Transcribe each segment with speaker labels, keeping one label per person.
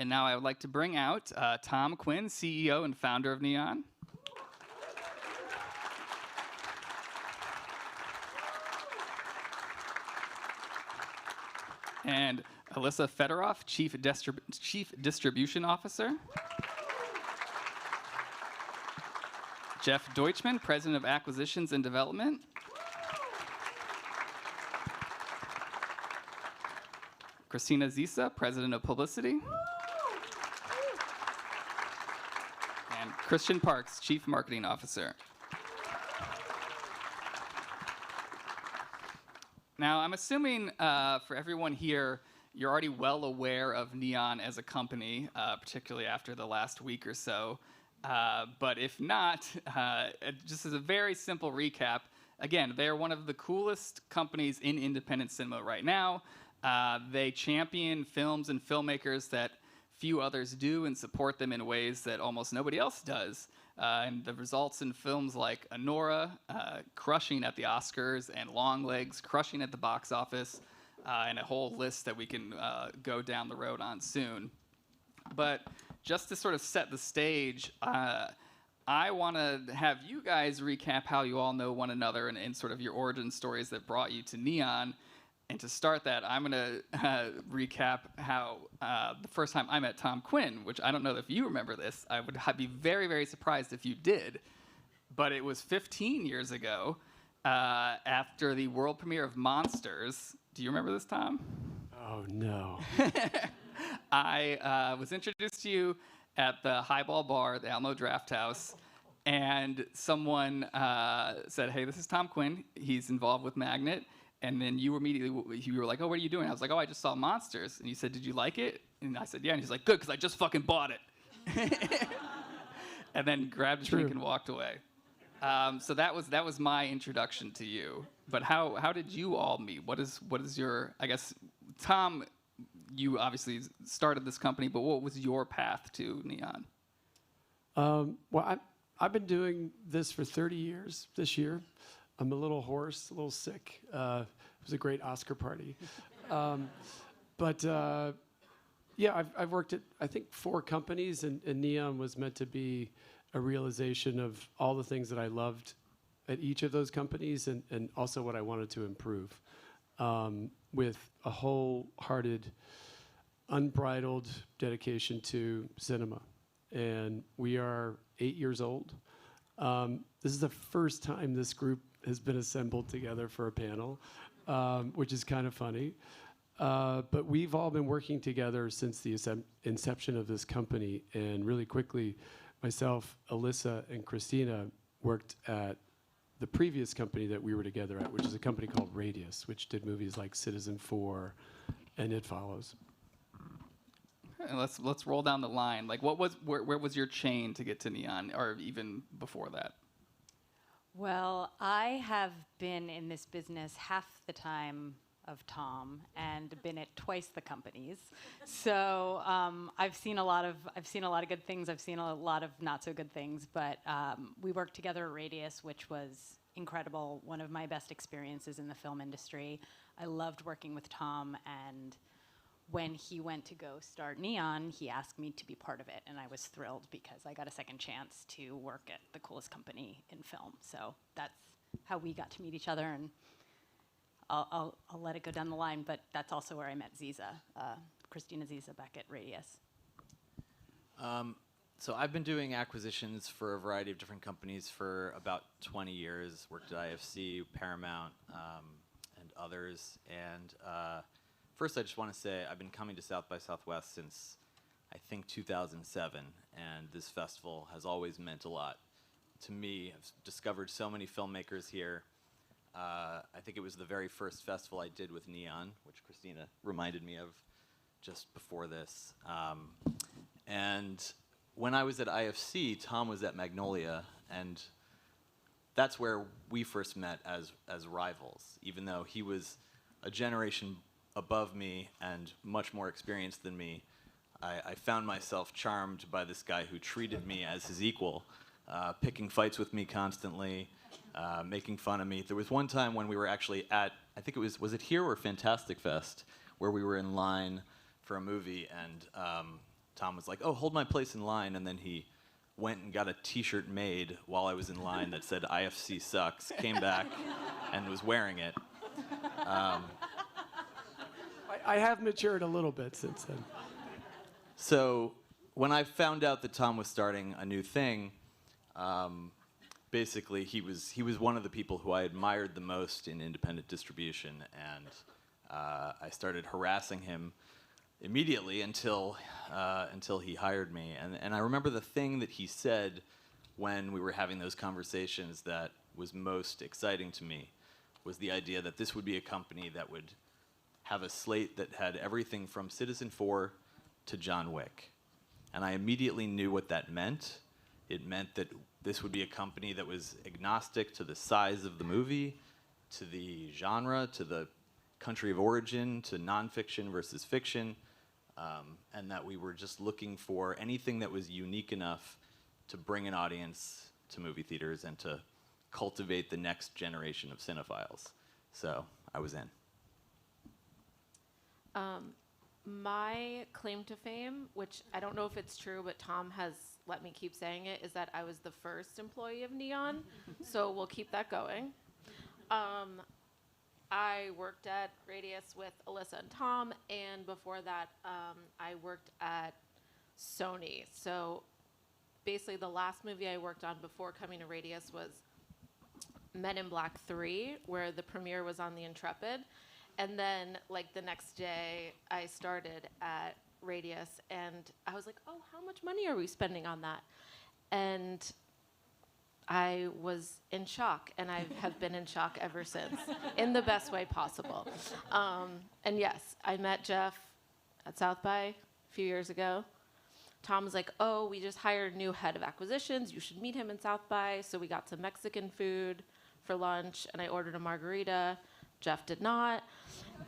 Speaker 1: And now I would like to bring out Tom Quinn, CEO and founder of Neon. And Elissa Federoff, Chief Distribution Officer. Jeff Deutchman, President of Acquisitions and Development. Christina Zisa, President of Publicity. And Christian Parks, Chief Marketing Officer. Now, I'm assuming for everyone here, you're already well aware of Neon as a company, particularly after the last week or so. But if not, just as a very simple recap, again, they're one of the coolest companies in independent cinema right now. They champion films and filmmakers that few others do and support them in ways that almost nobody else does. And the results in films like ANORA, crushing at the Oscars, and Longlegs, crushing at the box office, and a whole list that we can go down the road on soon. But just to sort of set the stage, I want to have you guys recap how you all know one another and sort of your origin stories that brought you to Neon. And to start that, I'm going to recap how the first time I met Tom Quinn, which I don't know if you remember this. I would be very, very surprised if you did. But it was 15 years ago after the world premiere of Monsters. Do you remember this, Tom?
Speaker 2: Oh, no.
Speaker 1: I was introduced to you at the Highball Bar at the Alamo Draft House. And someone said, hey, this is Tom Quinn. He's involved with Magnet. And then you were like, oh, what are you doing? I was like, oh, I just saw Monsters. And you said, did you like it? And I said, yeah. And he's like, good, because I just fucking bought it. And then grabbed his drink and walked away. So that was my introduction to you. But how did you all meet? What is your, I guess, Tom, you obviously started this company, but what was your path to Neon?
Speaker 2: Well, I've been doing this for 30 years this year. I'm a little hoarse, a little sick. It was a great Oscar party. Yeah, I've worked at, I think, 4 companies, and Neon was meant to be a realization of all the things that I loved at each of those companies and also what I wanted to improve with a wholehearted, unbridled dedication to cinema. And we are 8 years old. This is the first time this group has been assembled together for a panel, which is kind of funny. But we've all been working together since the inception of this company. And really quickly, myself, Elissa, and Christina worked at the previous company that we were together at, which is a company called Radius, which did movies like Citizen4 and It Follows.
Speaker 1: And let's roll down the line. Like, where was your chain to get to Neon, or even before that?
Speaker 3: Well, I have been in this business half the time of Tom and been at twice the companies. So I've seen a lot of good things. I've seen a lot of not so good things. But we worked together at Radius, which was incredible. One of my best experiences in the film industry. I loved working with Tom, and when he went to go start Neon, he asked me to be part of it, and I was thrilled because I got a second chance to work at the coolest company in film. So that's how we got to meet each other, and I'll let it go down the line, but that's also where I met Zisa, Christina Zisa back at Radius.
Speaker 4: So I've been doing acquisitions for a variety of different companies for about 20 years, worked at IFC, Paramount, and others, and first, I just want to say I've been coming to South by Southwest since, I think, 2007, and this festival has always meant a lot to me. I've discovered so many filmmakers here. I think it was the very first festival I did with Neon, which Christina reminded me of just before this. And when I was at IFC, Tom was at Magnolia, and that's where we first met as rivals, even though he was a generation above me and much more experienced than me. I found myself charmed by this guy who treated me as his equal, picking fights with me constantly, making fun of me. There was one time when we were actually at, I think it was it here or Fantastic Fest, where we were in line for a movie, and Tom was like, "Oh, hold my place in line," and then he went and got a T-shirt made while I was in line that said "IFC sucks." Came back and was wearing it.
Speaker 2: I have matured a little bit since then.
Speaker 4: So when I found out that Tom was starting a new thing, basically he was one of the people who I admired the most in independent distribution, and I started harassing him immediately until he hired me. And I remember the thing that he said when we were having those conversations that was most exciting to me was the idea that this would be a company that would have a slate that had everything from Citizen 4 to John Wick. And I immediately knew what that meant. It meant that this would be a company that was agnostic to the size of the movie, to the genre, to the country of origin, to nonfiction versus fiction, and that we were just looking for anything that was unique enough to bring an audience to movie theaters and to cultivate the next generation of cinephiles. So I was in.
Speaker 5: My claim to fame, which I don't know if it's true, but Tom has let me keep saying it, is that I was the first employee of Neon. So we'll keep that going. I worked at Radius with Elissa and Tom, and before that, I worked at Sony. So basically the last movie I worked on before coming to Radius was Men in Black 3, where the premiere was on the Intrepid. And then, like, the next day, I started at Radius, and I was like, oh, how much money are we spending on that? And I was in shock, and I have been in shock ever since, in the best way possible. And yes, I met Jeff at South by a few years ago. Tom was like, oh, we just hired a new head of acquisitions. You should meet him in South by. So we got some Mexican food for lunch, and I ordered a margarita. Jeff did not.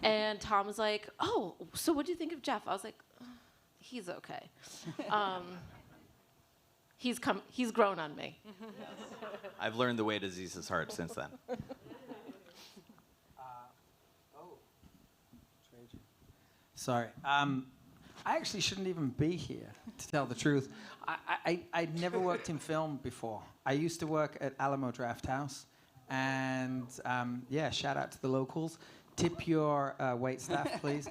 Speaker 5: And Tom was like, oh, so what do you think of Jeff? I was like, he's okay. He's grown on me.
Speaker 4: I've learned the way to Zisa's heart since then.
Speaker 6: Sorry. I actually shouldn't even be here, to tell the truth. I'd never worked in film before. I used to work at Alamo Draft House. And yeah, shout out to the locals. Tip your wait staff, please.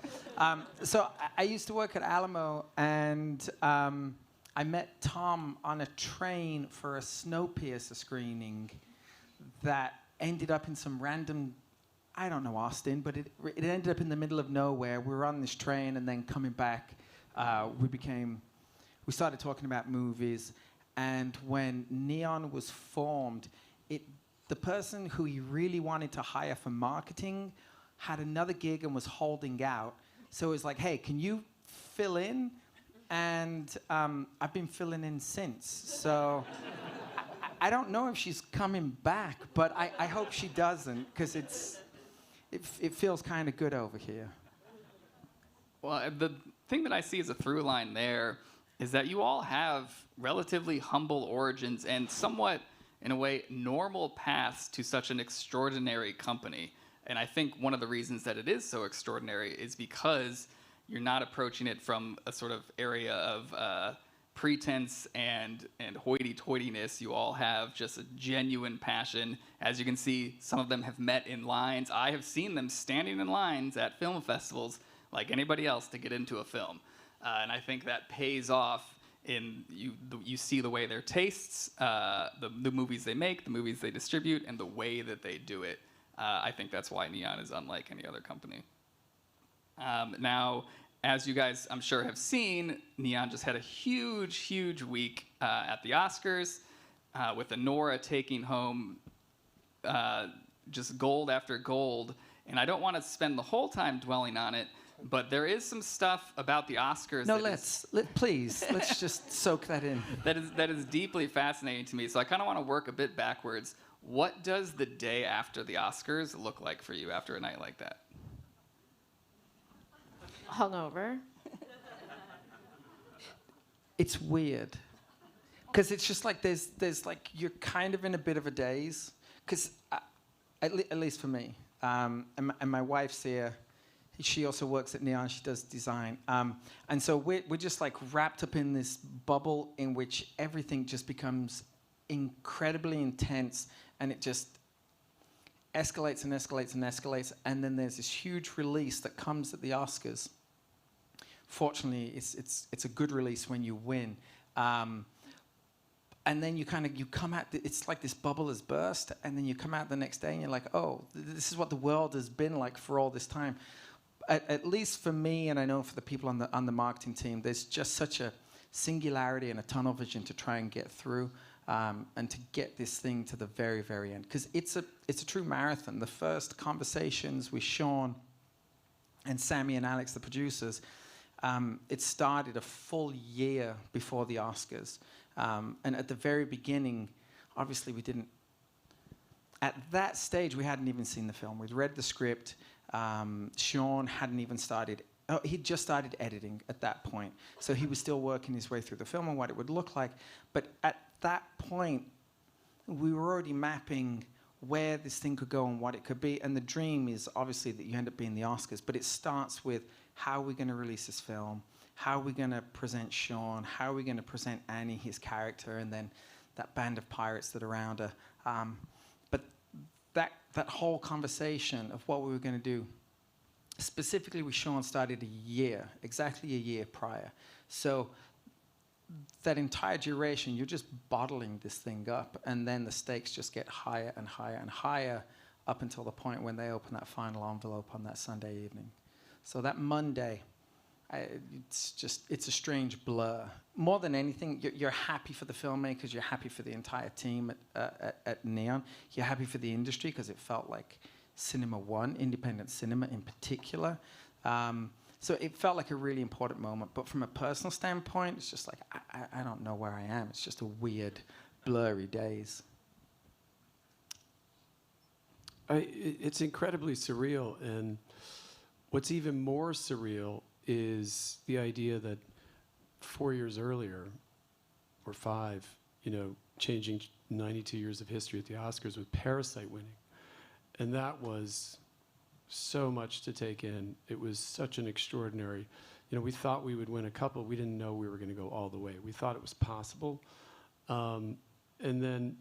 Speaker 6: So I used to work at Alamo, and I met Tom on a train for a Snowpiercer screening that ended up in some random, I don't know Austin, but it ended up in the middle of nowhere. We were on this train, and then coming back, we started talking about movies. And when Neon was formed, the person who he really wanted to hire for marketing had another gig and was holding out. So it was like, hey, can you fill in? And I've been filling in since. So I don't know if she's coming back, but I hope she doesn't, because it feels kind of good over here.
Speaker 1: Well, the thing that I see as a through line there is that you all have relatively humble origins and somewhat, in a way, normal paths to such an extraordinary company. And I think one of the reasons that it is so extraordinary is because you're not approaching it from a sort of area of pretense and hoity-toityness. You all have just a genuine passion. As you can see, some of them have met in lines. I have seen them standing in lines at film festivals like anybody else to get into a film. And I think that pays off in you see the way their tastes, the movies they make, the movies they distribute, and the way that they do it. I think that's why Neon is unlike any other company. Now, as you guys, I'm sure, have seen, Neon just had a huge, huge week at the Oscars, with ANORA taking home just gold after gold. And I don't want to spend the whole time dwelling on it, but there is some stuff about the Oscars.
Speaker 6: No, please, let's just soak that in.
Speaker 1: That is deeply fascinating to me. So I kind of want to work a bit backwards. What does the day after the Oscars look like for you after a night like that?
Speaker 5: Hungover.
Speaker 6: It's weird, because it's just like there's like you're kind of in a bit of a daze. Because at least for me, and my wife's here. She also works at Neon. She does design. And so we're just like wrapped up in this bubble in which everything just becomes incredibly intense, and it just escalates and escalates and escalates. And then there's this huge release that comes at the Oscars. Fortunately, it's a good release when you win. And then you come out, it's like this bubble has burst, and then you come out the next day and you're like, oh, this is what the world has been like for all this time. At least for me, and I know for the people on the marketing team, there's just such a singularity and a tunnel vision to try and get through, and to get this thing to the very, very end. Because it's a true marathon. The first conversations with Sean and Sammy and Alex, the producers, it started a full year before the Oscars. And at the very beginning, obviously we didn't, at that stage, we hadn't even seen the film. We'd read the script. Sean hadn't even started, he'd just started editing at that point. So he was still working his way through the film and what it would look like. But at that point, we were already mapping where this thing could go and what it could be. And the dream is obviously that you end up being the Oscars, but it starts with how are we going to release this film? How are we going to present Sean? How are we going to present Annie, his character, and then that band of pirates that are around her? But that whole conversation of what we were going to do, specifically with Sean, started exactly a year prior. So that entire duration, you're just bottling this thing up, and then the stakes just get higher and higher and higher up until the point when they open that final envelope on that Sunday evening. So that Monday, it's a strange blur. More than anything, you're happy for the filmmakers, you're happy for the entire team at Neon, you're happy for the industry because it felt like Cinema One, independent cinema in particular. So it felt like a really important moment. But from a personal standpoint, it's just like, I don't know where I am. It's just a weird, blurry days.
Speaker 2: It's incredibly surreal, and what's even more surreal is the idea that 4 years earlier, or 5, changing 92 years of history at the Oscars with Parasite winning. And that was so much to take in. It was such an extraordinary, we thought we would win a couple. We didn't know we were going to go all the way. We thought it was possible. And then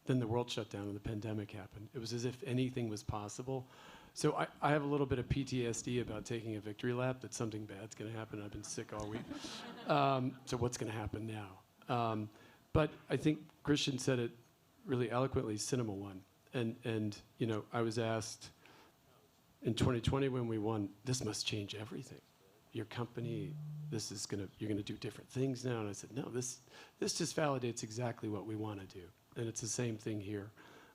Speaker 2: the world shut down and the pandemic happened. It was as if anything was possible. So I have a little bit of PTSD about taking a victory lap, that something bad's going to happen. I've been sick all week. So what's going to happen now? But I think Christian said it really eloquently, Cinema One. And I was asked in 2020 when we won, this must change everything. Your company, you're going to do different things now. And I said, no, this just validates exactly what we want to do. And it's the same thing here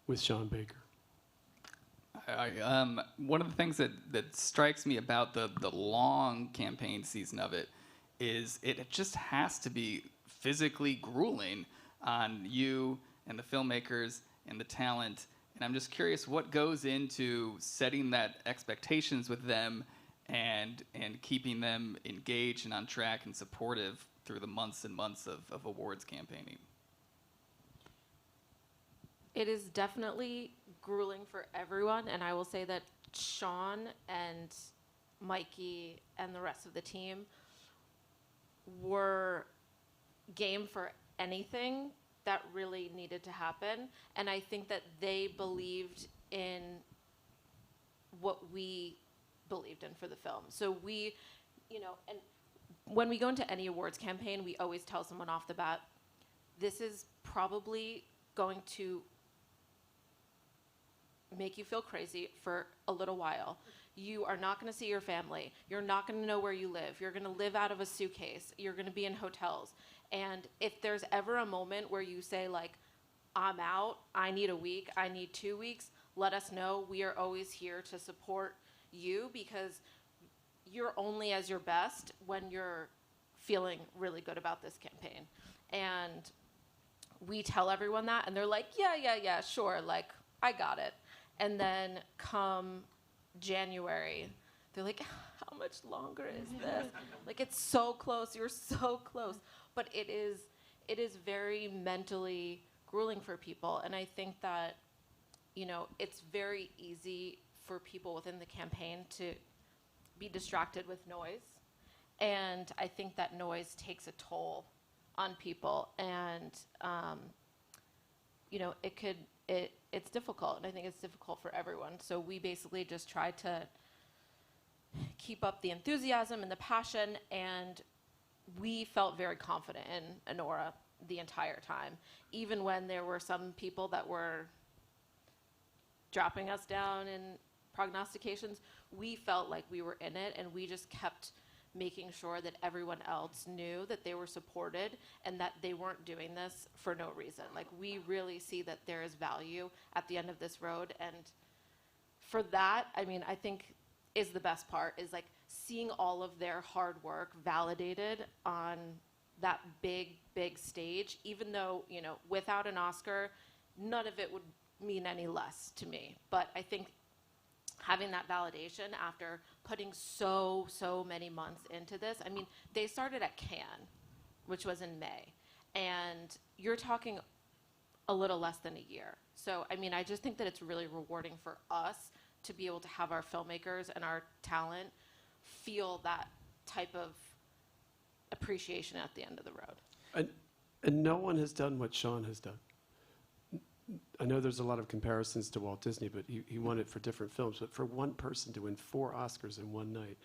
Speaker 2: with Sean Baker.
Speaker 1: One of the things that strikes me about the long campaign season of it is it just has to be physically grueling on you and the filmmakers and the talent. And I'm just curious what goes into setting that expectations with them and keeping them engaged and on track and supportive through the months and months of awards campaigning.
Speaker 5: It is definitely grueling for everyone, and I will say that Sean and Mikey and the rest of the team were game for anything that really needed to happen, and I think that they believed in what we believed in for the film. So we, and when we go into any awards campaign, we always tell someone off the bat, this is probably going to make you feel crazy for a little while. You are not going to see your family. You're not going to know where you live. You're going to live out of a suitcase. You're going to be in hotels. And if there's ever a moment where you say, like, I'm out, I need a week, I need 2 weeks, let us know. We are always here to support you because you're only as your best when you're feeling really good about this campaign. And we tell everyone that, and they're like, yeah, sure, like, I got it. And then come January, they're like, how much longer is this? Like, it's so close, you're so close. But it is very mentally grueling for people. And I think that, it's very easy for people within the campaign to be distracted with noise. And I think that noise takes a toll on people. And, you know, it's difficult. And I think it's difficult for everyone. So we basically just try to keep up the enthusiasm and the passion. And we felt very confident in ANORA the entire time, even when there were some people that were dropping us down in prognostications. We felt like we were in it, and we just kept making sure that everyone else knew that they were supported and that they weren't doing this for no reason. Like, we really see that there is value at the end of this road, and for that, I mean, I think is the best part, is like seeing all of their hard work validated on that big, big stage, even though, you know, without an Oscar, none of it would mean any less to me. But I think having that validation after putting so many months into this, I mean, they started at Cannes, which was in May, and you're talking a little less than a year. So, I mean, I just think that it's really rewarding for us to be able to have our filmmakers and our talent feel that type of appreciation at the end of the road.
Speaker 2: And no one has done what Sean has done. I know there's a lot of comparisons to Walt Disney, but he won it for different films. But for one person to win 4 Oscars in one night,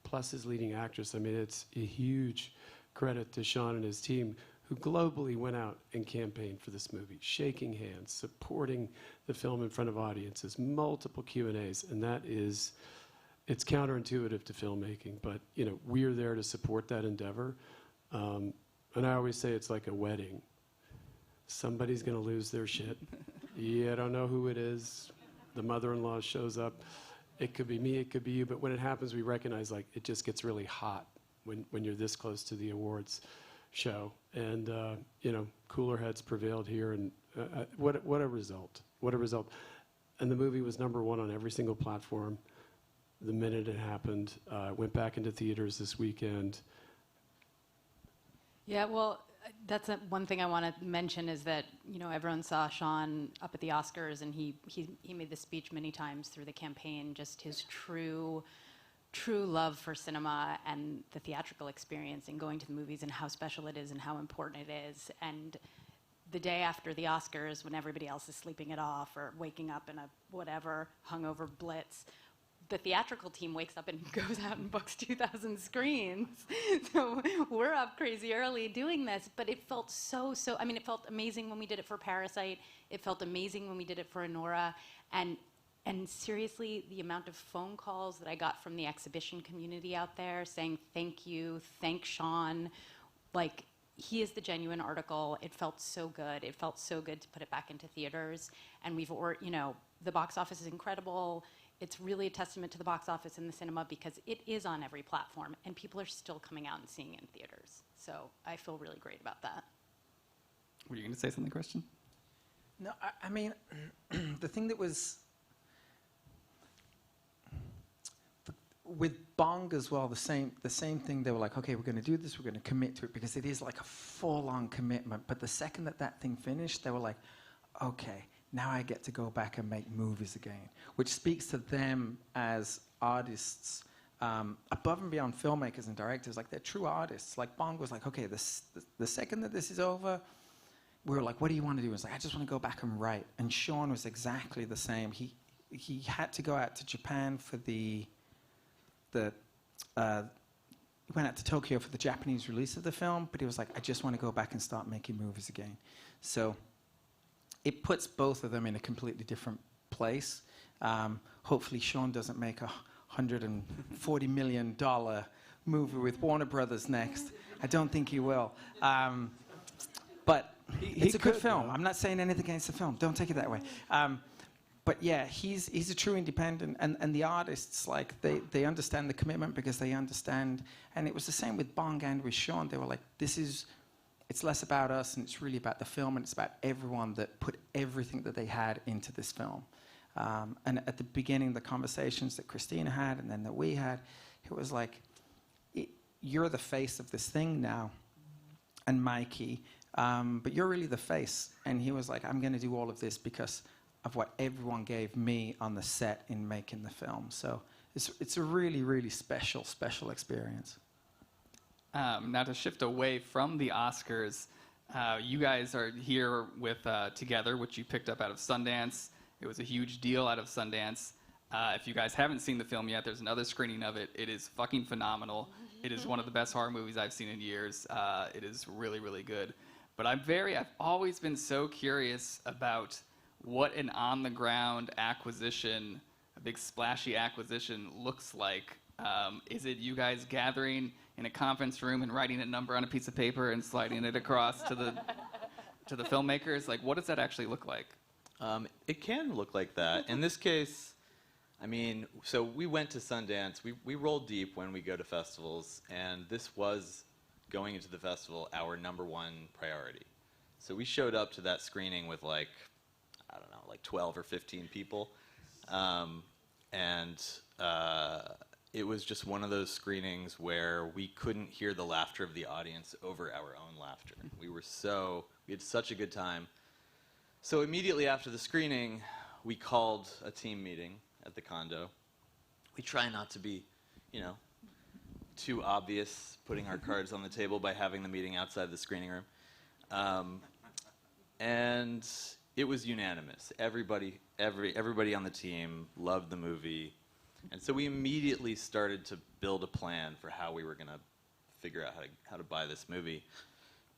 Speaker 2: plus his leading actress, I mean, it's a huge credit to Sean and his team, who globally went out and campaigned for this movie, shaking hands, supporting the film in front of audiences, multiple Q&As, and that is, it's counterintuitive to filmmaking, but you know, we're there to support that endeavor. And I always say it's like a wedding. Somebody's gonna lose their shit. Yeah, I don't know who it is. The mother-in-law shows up. It could be me, it could be you, but when it happens, we recognize like it just gets really hot when you're this close to the awards show. And you know, cooler heads prevailed here, and what a result. What a result. And the movie was #1 on every single platform the minute it happened. Went back into theaters this weekend.
Speaker 3: Yeah, well, that's one thing I want to mention is that, you know, everyone saw Sean up at the Oscars, and he made this speech many times through the campaign, just his true love for cinema and the theatrical experience and going to the movies and how special it is and how important it is. And the day after the Oscars, when everybody else is sleeping it off or waking up in a whatever hungover blitz, the theatrical team wakes up and goes out and books 2,000 screens. So we're up crazy early doing this, but it felt I mean, it felt amazing when we did it for Parasite. It felt amazing when we did it for ANORA. And seriously, the amount of phone calls that I got from the exhibition community out there saying, thank you, thank Sean. Like, he is the genuine article. It felt so good. It felt so good to put it back into theaters. And you know, the box office is incredible. It's really a testament to the box office and the cinema because it is on every platform and people are still coming out and seeing it in theaters. So I feel really great about that.
Speaker 1: Were you going to say something, Christian?
Speaker 6: No, I mean, the thing that was with Bong as well, the same thing. They were like, okay, we're going to do this. We're going to commit to it because it is like a full-on commitment. But the second that thing finished, they were like, okay, now I get to go back and make movies again, which speaks to them as artists, above and beyond filmmakers and directors. Like, they're true artists. Like, Bong was like, okay, the second that this is over, we were like, what do you want to do? He was like, I just want to go back and write. And Sean was exactly the same. He had to go out to Japan for he went out to Tokyo for the Japanese release of the film, but he was like, I just want to go back and start making movies again. So it puts both of them in a completely different place. Hopefully Sean doesn't make a $140 million movie with Warner Brothers next. I don't think he will. But it's a good film. I'm not saying anything against the film. Don't take it that way. But yeah, he's a true independent, and the artists, like, they understand the commitment because they understand, and it was the same with Bong and with Sean. They were like, it's less about us, and it's really about the film, and it's about everyone that put everything that they had into this film. And at the beginning, the conversations that Christina had, and then that we had, it was like, you're the face of this thing now, and Mikey, but you're really the face. And he was like, I'm going to do all of this because of what everyone gave me on the set in making the film. So it's a really, really special experience.
Speaker 1: Now to shift away from the Oscars, you guys are here with Together, which you picked up out of Sundance. It was a huge deal out of Sundance. If you guys haven't seen the film yet, there's another screening of it. It is fucking phenomenal. It is one of the best horror movies I've seen in years. It is really, really good. But I've always been so curious about what an on-the-ground acquisition, a big splashy acquisition, looks like. Is it you guys gathering in a conference room and writing a number on a piece of paper and sliding it across to the filmmakers? Like, what does that actually look like?
Speaker 4: It can look like that. In this case, I mean, so we went to Sundance. We roll deep when we go to festivals, and this was, going into the festival, our #1 priority. So we showed up to that screening with like 12 or 15 people. It was just one of those screenings where we couldn't hear the laughter of the audience over our own laughter. We had such a good time. So immediately after the screening, we called a team meeting at the condo. We try not to be, too obvious, putting our cards on the table by having the meeting outside the screening room. And it was unanimous. Everybody on the team loved the movie. And so we immediately started to build a plan for how we were going to figure out how to buy this movie.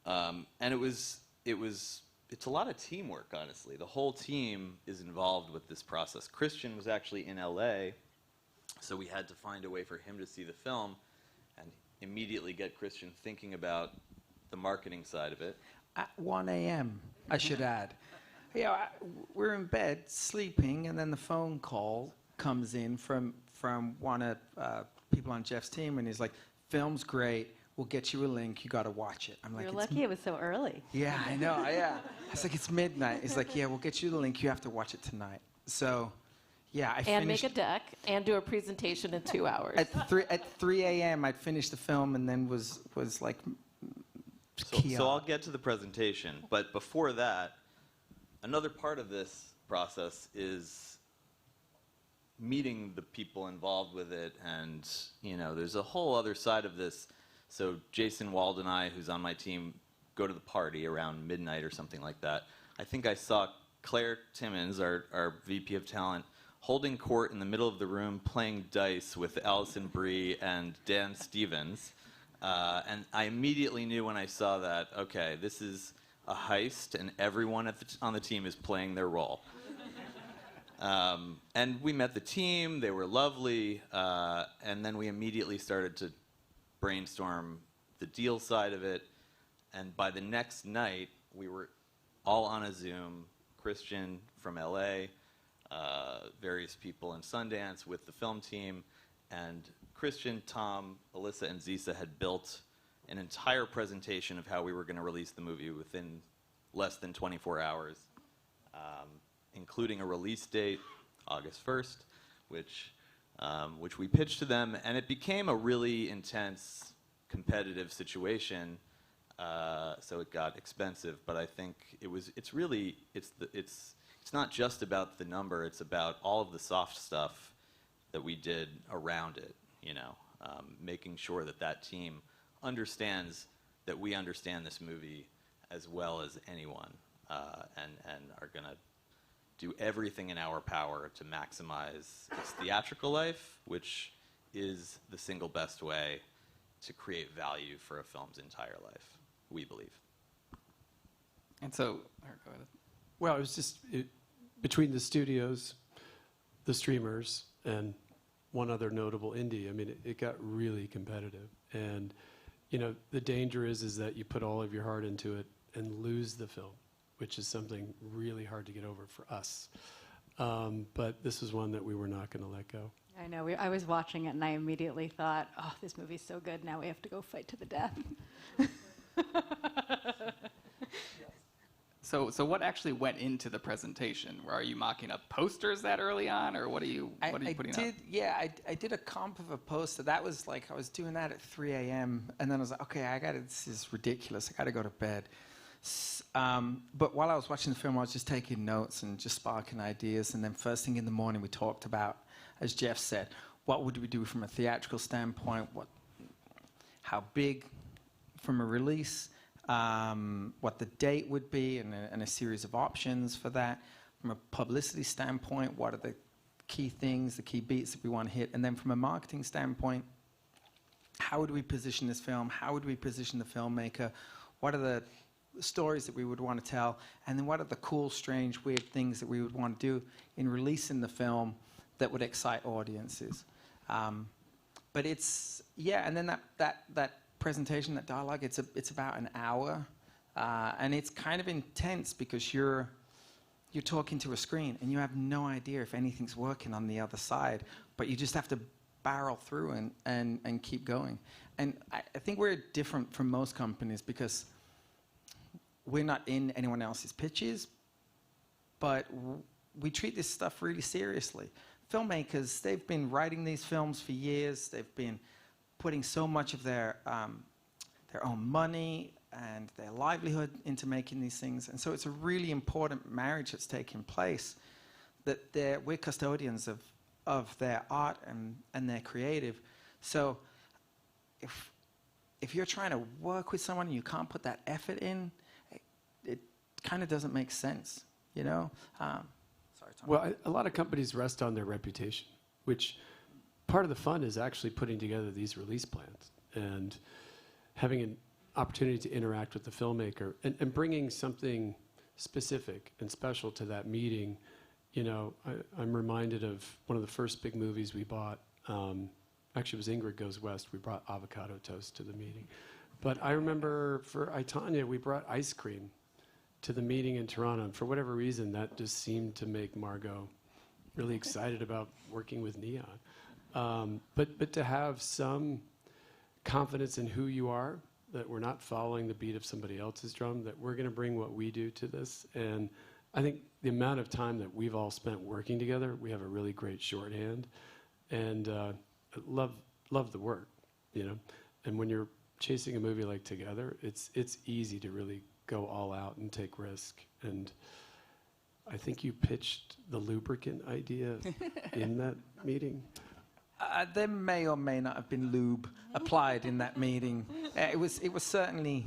Speaker 4: And it's a lot of teamwork, honestly. The whole team is involved with this process. Christian was actually in LA, so we had to find a way for him to see the film and immediately get Christian thinking about the marketing side of it.
Speaker 6: At 1 a.m., I should add. We're in bed sleeping, and then the phone call comes in from one of people on Jeff's team, and he's like, "Film's great. We'll get you a link. You got to watch it." I'm like,
Speaker 3: You're lucky it was so early.
Speaker 6: Yeah, I know. Yeah. I was like, "It's midnight." He's like, "Yeah, we'll get you the link. You have to watch it tonight." So, yeah, I
Speaker 5: and
Speaker 6: finished.
Speaker 5: Make a deck and do a presentation in 2 hours.
Speaker 6: At 3 a.m., I'd finished the film, and then was like.
Speaker 4: So I'll get to the presentation, but before that, another part of this process is meeting the people involved with it, and there's a whole other side of this. So Jason Wald and I, who's on my team, go to the party around midnight or something like that. I think I saw Claire Timmons, our VP of talent, holding court in the middle of the room playing dice with Allison Brie and Dan Stevens. And I immediately knew when I saw that, okay, this is a heist, and everyone on the team is playing their role. And we met the team. They were lovely. And then we immediately started to brainstorm the deal side of it. And by the next night, we were all on a Zoom. Christian from LA, various people in Sundance with the film team, and Christian, Tom, Elissa, and Zisa had built an entire presentation of how we were going to release the movie within less than 24 hours, including a release date, August 1st, which we pitched to them, and it became a really intense, competitive situation. So it got expensive, but I think it's not just about the number; it's about all of the soft stuff that we did around it. Making sure that team understands that we understand this movie as well as anyone, and are going to do everything in our power to maximize its theatrical life, which is the single best way to create value for a film's entire life, we believe.
Speaker 1: And so, go ahead.
Speaker 2: Well, it was just between the studios, the streamers, and one other notable indie. I mean, it got really competitive. And, the danger is that you put all of your heart into it and lose the film, which is something really hard to get over for us. But this was one that we were not going to let go.
Speaker 3: I know. I was watching it, and I immediately thought, oh, this movie's so good. Now we have to go fight to the death.
Speaker 1: So what actually went into the presentation? Are you mocking up posters that early on, or what are you putting up?
Speaker 6: Yeah, I did a comp of a poster. That was like, I was doing that at 3 a.m. And then I was like, okay, this is ridiculous. I got to go to bed. But while I was watching the film, I was just taking notes and just sparking ideas. And then first thing in the morning, we talked about, as Jeff said, what would we do from a theatrical standpoint? How big from a release? What the date would be, and a series of options for that. From a publicity standpoint, what are the key things, the key beats that we want to hit? And then from a marketing standpoint, how would we position this film? How would we position the filmmaker? What are the stories that we would want to tell? And then what are the cool, strange, weird things that we would want to do in releasing the film that would excite audiences? But it's, yeah, and then that presentation, that dialogue, it's about an hour. And it's kind of intense because you're talking to a screen and you have no idea if anything's working on the other side, but you just have to barrel through and keep going. And I think we're different from most companies because we're not in anyone else's pitches, but we treat this stuff really seriously. Filmmakers, they've been writing these films for years. They've been putting so much of their own money and their livelihood into making these things. And so it's a really important marriage that's taking place, that we're custodians of their art and their creative. So if you're trying to work with someone and you can't put that effort in, it kind of doesn't make sense, you know? Sorry, Tom.
Speaker 2: Well, a lot of companies rest on their reputation, which part of the fun is actually putting together these release plans and having an opportunity to interact with the filmmaker and bringing something specific and special to that meeting. You know, I'm reminded of one of the first big movies we bought. Actually, it was Ingrid Goes West. We brought avocado toast to the meeting. But I remember for I, Tonya, we brought ice cream to the meeting in Toronto. And for whatever reason, that just seemed to make Margot really excited about working with Neon. But to have some confidence in who you are, that we're not following the beat of somebody else's drum, that we're going to bring what we do to this. And I think the amount of time that we've all spent working together, we have a really great shorthand. And love the work, you know. And when you're chasing a movie like Together, it's easy to really go all out and take risk. And I think you pitched the lubricant idea in that meeting.
Speaker 6: There may or may not have been lube applied in that meeting. It was certainly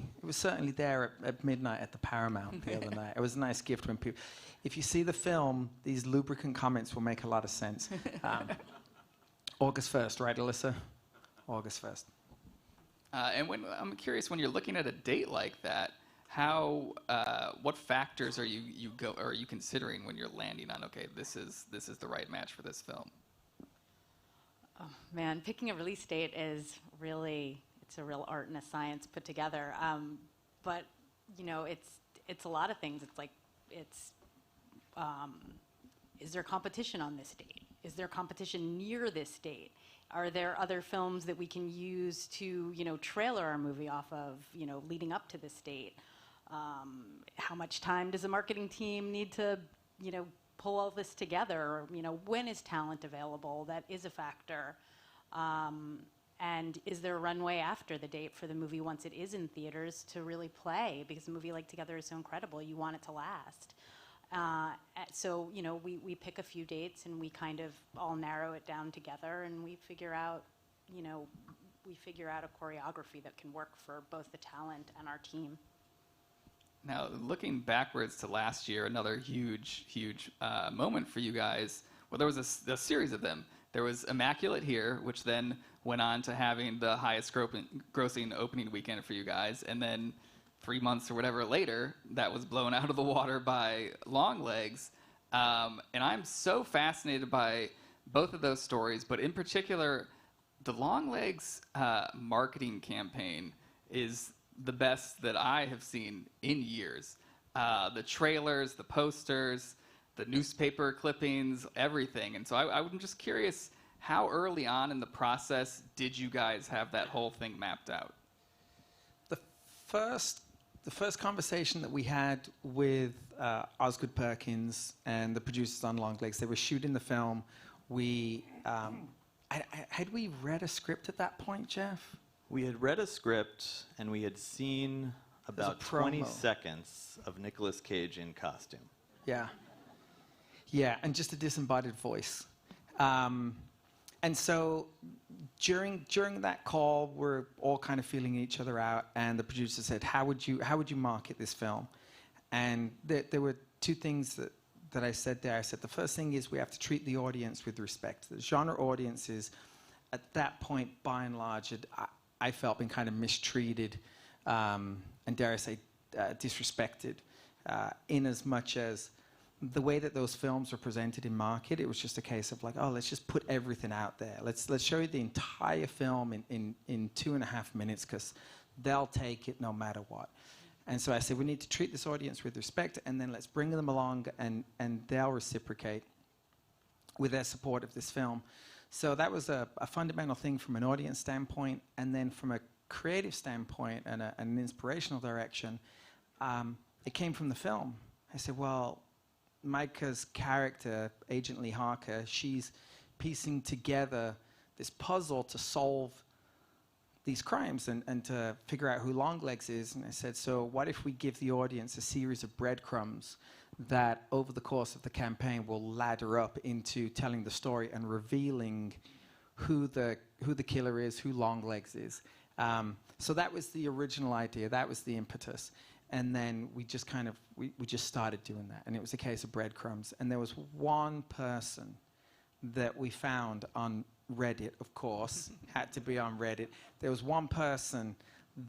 Speaker 6: there at midnight at the Paramount the other night. It was a nice gift when people. If you see the film, these lubricant comments will make a lot of sense. August 1st, right, Elissa? August 1st.
Speaker 1: And I'm curious, when you're looking at a date like that, what factors are you considering when you're landing on, okay, this is the right match for this film?
Speaker 3: Oh, man, picking a release date is really, it's a real art and a science put together. But, you know, it's a lot of things. It's like, is there competition on this date? Is there competition near this date? Are there other films that we can use to, you know, trailer our movie off of, you know, leading up to this date? How much time does a marketing team need to, you know, pull all this together? Or, you know, when is talent available? That is a factor. And is there a runway after the date for the movie once it is in theaters to really play? Because a movie like Together is so incredible, you want it to last. So, you know, we pick a few dates and we kind of all narrow it down together, and we figure out, you know, a choreography that can work for both the talent and our team.
Speaker 1: Now, looking backwards to last year, another huge moment for you guys. Well, there was a series of them. There was Immaculate here, which then went on to having the highest grossing opening weekend for you guys, and then 3 months or whatever later, that was blown out of the water by Longlegs. And I'm so fascinated by both of those stories, but in particular, the Longlegs marketing campaign is the best that I have seen in years. The trailers, the posters, the newspaper clippings, everything. And so I'm just curious, how early on in the process did you guys have that whole thing mapped out?
Speaker 6: The first conversation that we had with Osgood Perkins and the producers on Longlegs, they were shooting the film. Had we read a script at that point, Jeff?
Speaker 4: We had read a script, and we had seen about 20 seconds of Nicolas Cage in costume.
Speaker 6: Yeah. Yeah, and just a disembodied voice. And so during that call, we're all kind of feeling each other out, and the producer said, how would you market this film? And there were two things that I said there. I said, the first thing is we have to treat the audience with respect. The genre audiences, at that point, by and large, I felt been kind of mistreated, and dare I say, disrespected, in as much as the way that those films were presented in market, it was just a case of like, oh, let's just put everything out there. Let's show you the entire film in 2.5 minutes, because they'll take it no matter what. And so I said, we need to treat this audience with respect, and then let's bring them along, and they'll reciprocate with their support of this film. So that was a fundamental thing from an audience standpoint, and then from a creative standpoint and an inspirational direction, it came from the film. I said, well, Micah's character, Agent Lee Harker, she's piecing together this puzzle to solve these crimes and to figure out who Longlegs is. And I said, so what if we give the audience a series of breadcrumbs that over the course of the campaign will ladder up into telling the story and revealing who the killer is, who Longlegs is. So that was the original idea. That was the impetus. And then we just kind of, we just started doing that. And it was a case of breadcrumbs. And there was one person that we found on Reddit, of course, had to be on Reddit. There was one person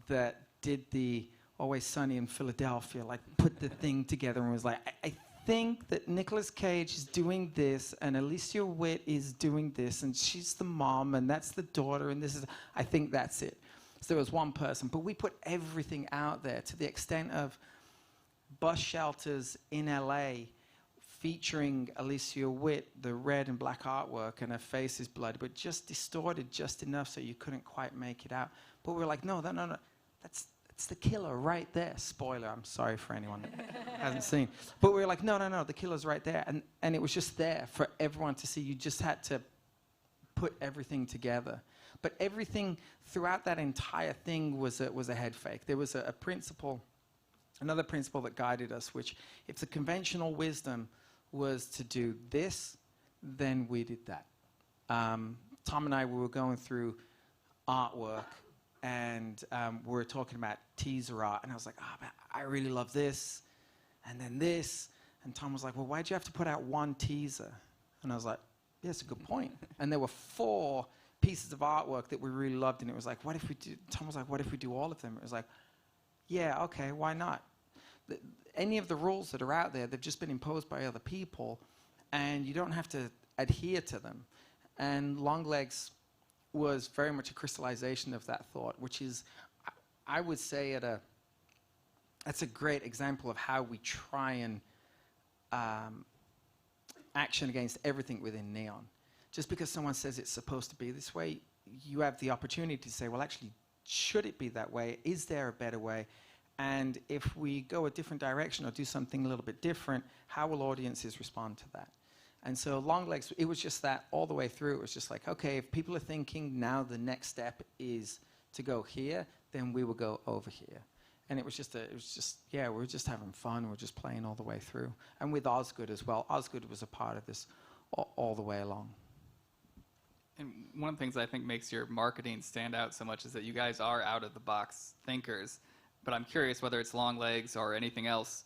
Speaker 6: that did the Always Sunny in Philadelphia, like put the thing together and was like, I think that Nicolas Cage is doing this and Elissa Witt is doing this and she's the mom and that's the daughter and this is, I think that's it. So there was one person, but we put everything out there to the extent of bus shelters in LA featuring Elissa Witt, the red and black artwork, and her face is bloody, but just distorted just enough so you couldn't quite make it out. But we were like, no, that's the killer right there. Spoiler, I'm sorry for anyone that hasn't seen. But we were like, no, the killer's right there. And it was just there for everyone to see. You just had to put everything together. But everything throughout that entire thing was a head fake. There was a principle, another principle that guided us, which if the conventional wisdom was to do this, then we did that. Tom and I, we were going through artwork, and we were talking about teaser art, and I was like, oh, man, I really love this, and then this. And Tom was like, well, why'd you have to put out one teaser? And I was like, yeah, that's a good point. And there were 4 pieces of artwork that we really loved, and it was like, what if we do, Tom was like, what if we do all of them? It was like, yeah, okay, why not? Any of the rules that are out there, they've just been imposed by other people, and you don't have to adhere to them. And Longlegs was very much a crystallization of that thought, which is, I would say, that's a great example of how we try and action against everything within Neon. Just because someone says it's supposed to be this way, you have the opportunity to say, well, actually, should it be that way? Is there a better way? And if we go a different direction or do something a little bit different, how will audiences respond to that? And so Longlegs, it was just that all the way through. It was just like, okay, if people are thinking now the next step is to go here, then we will go over here. And it was just, yeah, we were just having fun. We were just playing all the way through. And with Osgood as well. Osgood was a part of this all the way along.
Speaker 1: And one of the things I think makes your marketing stand out so much is that you guys are out-of-the-box thinkers. But I'm curious whether it's Longlegs or anything else,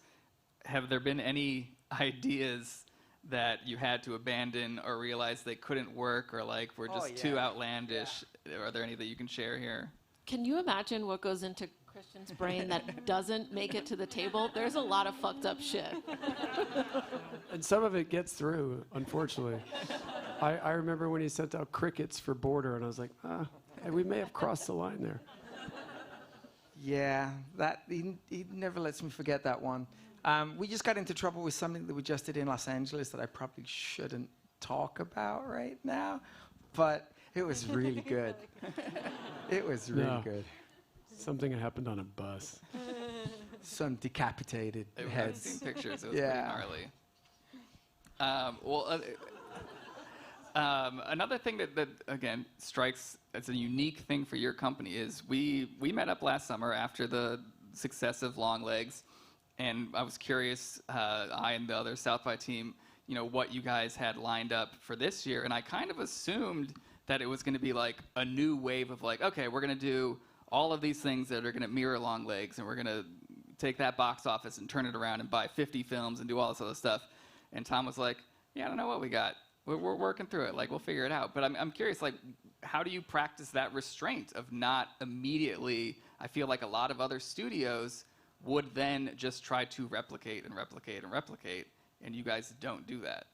Speaker 1: have there been any ideas that you had to abandon or realize they couldn't work or like were just too outlandish? Yeah. Are there any that you can share here?
Speaker 5: Can you imagine what goes into Christian's brain that doesn't make it to the table? There's a lot of fucked up shit.
Speaker 2: And some of it gets through, unfortunately. I remember when he sent out crickets for Border, and I was like, we may have crossed the line there.
Speaker 6: Yeah, he never lets me forget that one. We just got into trouble with something that we just did in Los Angeles that I probably shouldn't talk about right now, but it was really good. It was really good.
Speaker 2: Something that happened on a bus.
Speaker 6: Some decapitated heads.
Speaker 1: I've seen pictures. It was pretty gnarly. Another thing that again strikes as a unique thing for your company is we met up last summer after the success of Longlegs, and I was curious, I and the other South by team, what you guys had lined up for this year, and I kind of assumed that it was going to be like a new wave of like, okay, we're going to do all of these things that are going to mirror Longlegs, and we're going to take that box office and turn it around and buy 50 films and do all this other stuff. And Tom was like, yeah, I don't know what we got. We're working through it. Like, we'll figure it out. But I'm curious, like, how do you practice that restraint of not immediately, I feel like a lot of other studios would then just try to replicate and replicate and replicate, and you guys don't do that.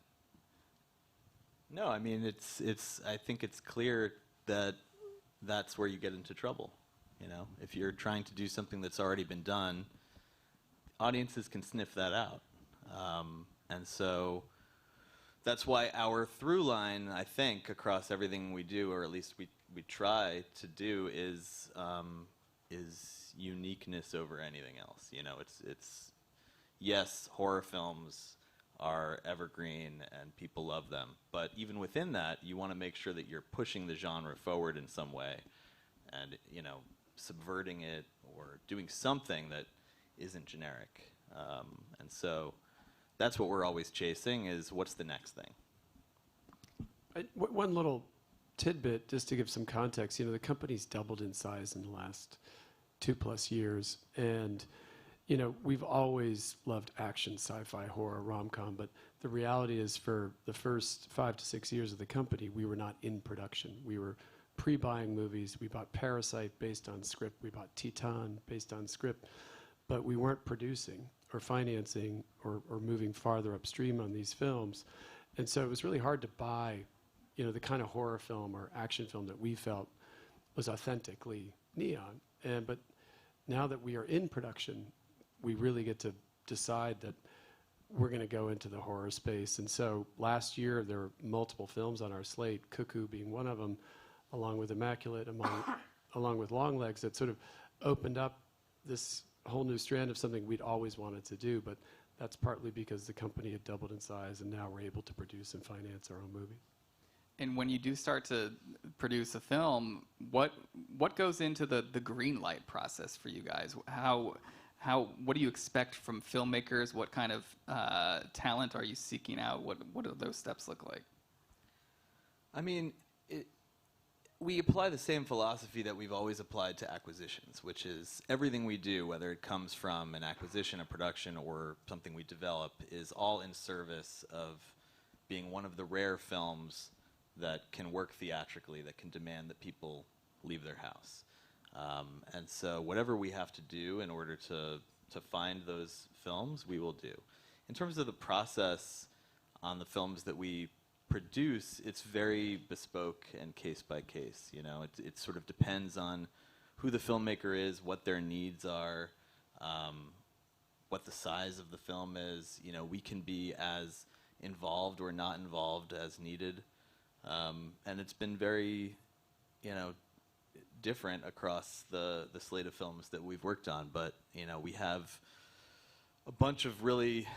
Speaker 4: No, I mean, I think it's clear that that's where you get into trouble. You know, if you're trying to do something that's already been done, audiences can sniff that out. And so that's why our through line, I think, across everything we do, or at least we try to do, is uniqueness over anything else. You know, it's yes, horror films are evergreen and people love them, but even within that, you want to make sure that you're pushing the genre forward in some way, and subverting it or doing something that isn't generic. And so that's what we're always chasing, is what's the next thing.
Speaker 2: One little tidbit, just to give some context, the company's doubled in size in the last 2+ years. And, we've always loved action, sci-fi, horror, rom-com, but the reality is for the first 5 to 6 years of the company, we were not in production. We were pre-buying movies. We bought Parasite based on script. We bought Titan based on script. But we weren't producing or financing or moving farther upstream on these films. And so it was really hard to buy, the kind of horror film or action film that we felt was authentically Neon. But now that we are in production, we really get to decide that we're going to go into the horror space. And so last year, there were multiple films on our slate, Cuckoo being one of them, along with Immaculate, along with Longlegs, that sort of opened up this whole new strand of something we'd always wanted to do. But that's partly because the company had doubled in size, and now we're able to produce and finance our own movies.
Speaker 1: And when you do start to produce a film, what goes into the green light process for you guys? What do you expect from filmmakers? What kind of talent are you seeking out? What do those steps look like?
Speaker 4: I mean, we apply the same philosophy that we've always applied to acquisitions, which is everything we do, whether it comes from an acquisition, a production, or something we develop, is all in service of being one of the rare films that can work theatrically, that can demand that people leave their house. And so whatever we have to do in order to find those films, we will do. In terms of the process on the films that we produce, it's very bespoke and case by case. It sort of depends on who the filmmaker is, what their needs are, what the size of the film is. We can be as involved or not involved as needed. And it's been very, different across the slate of films that we've worked on. But, we have a bunch of really,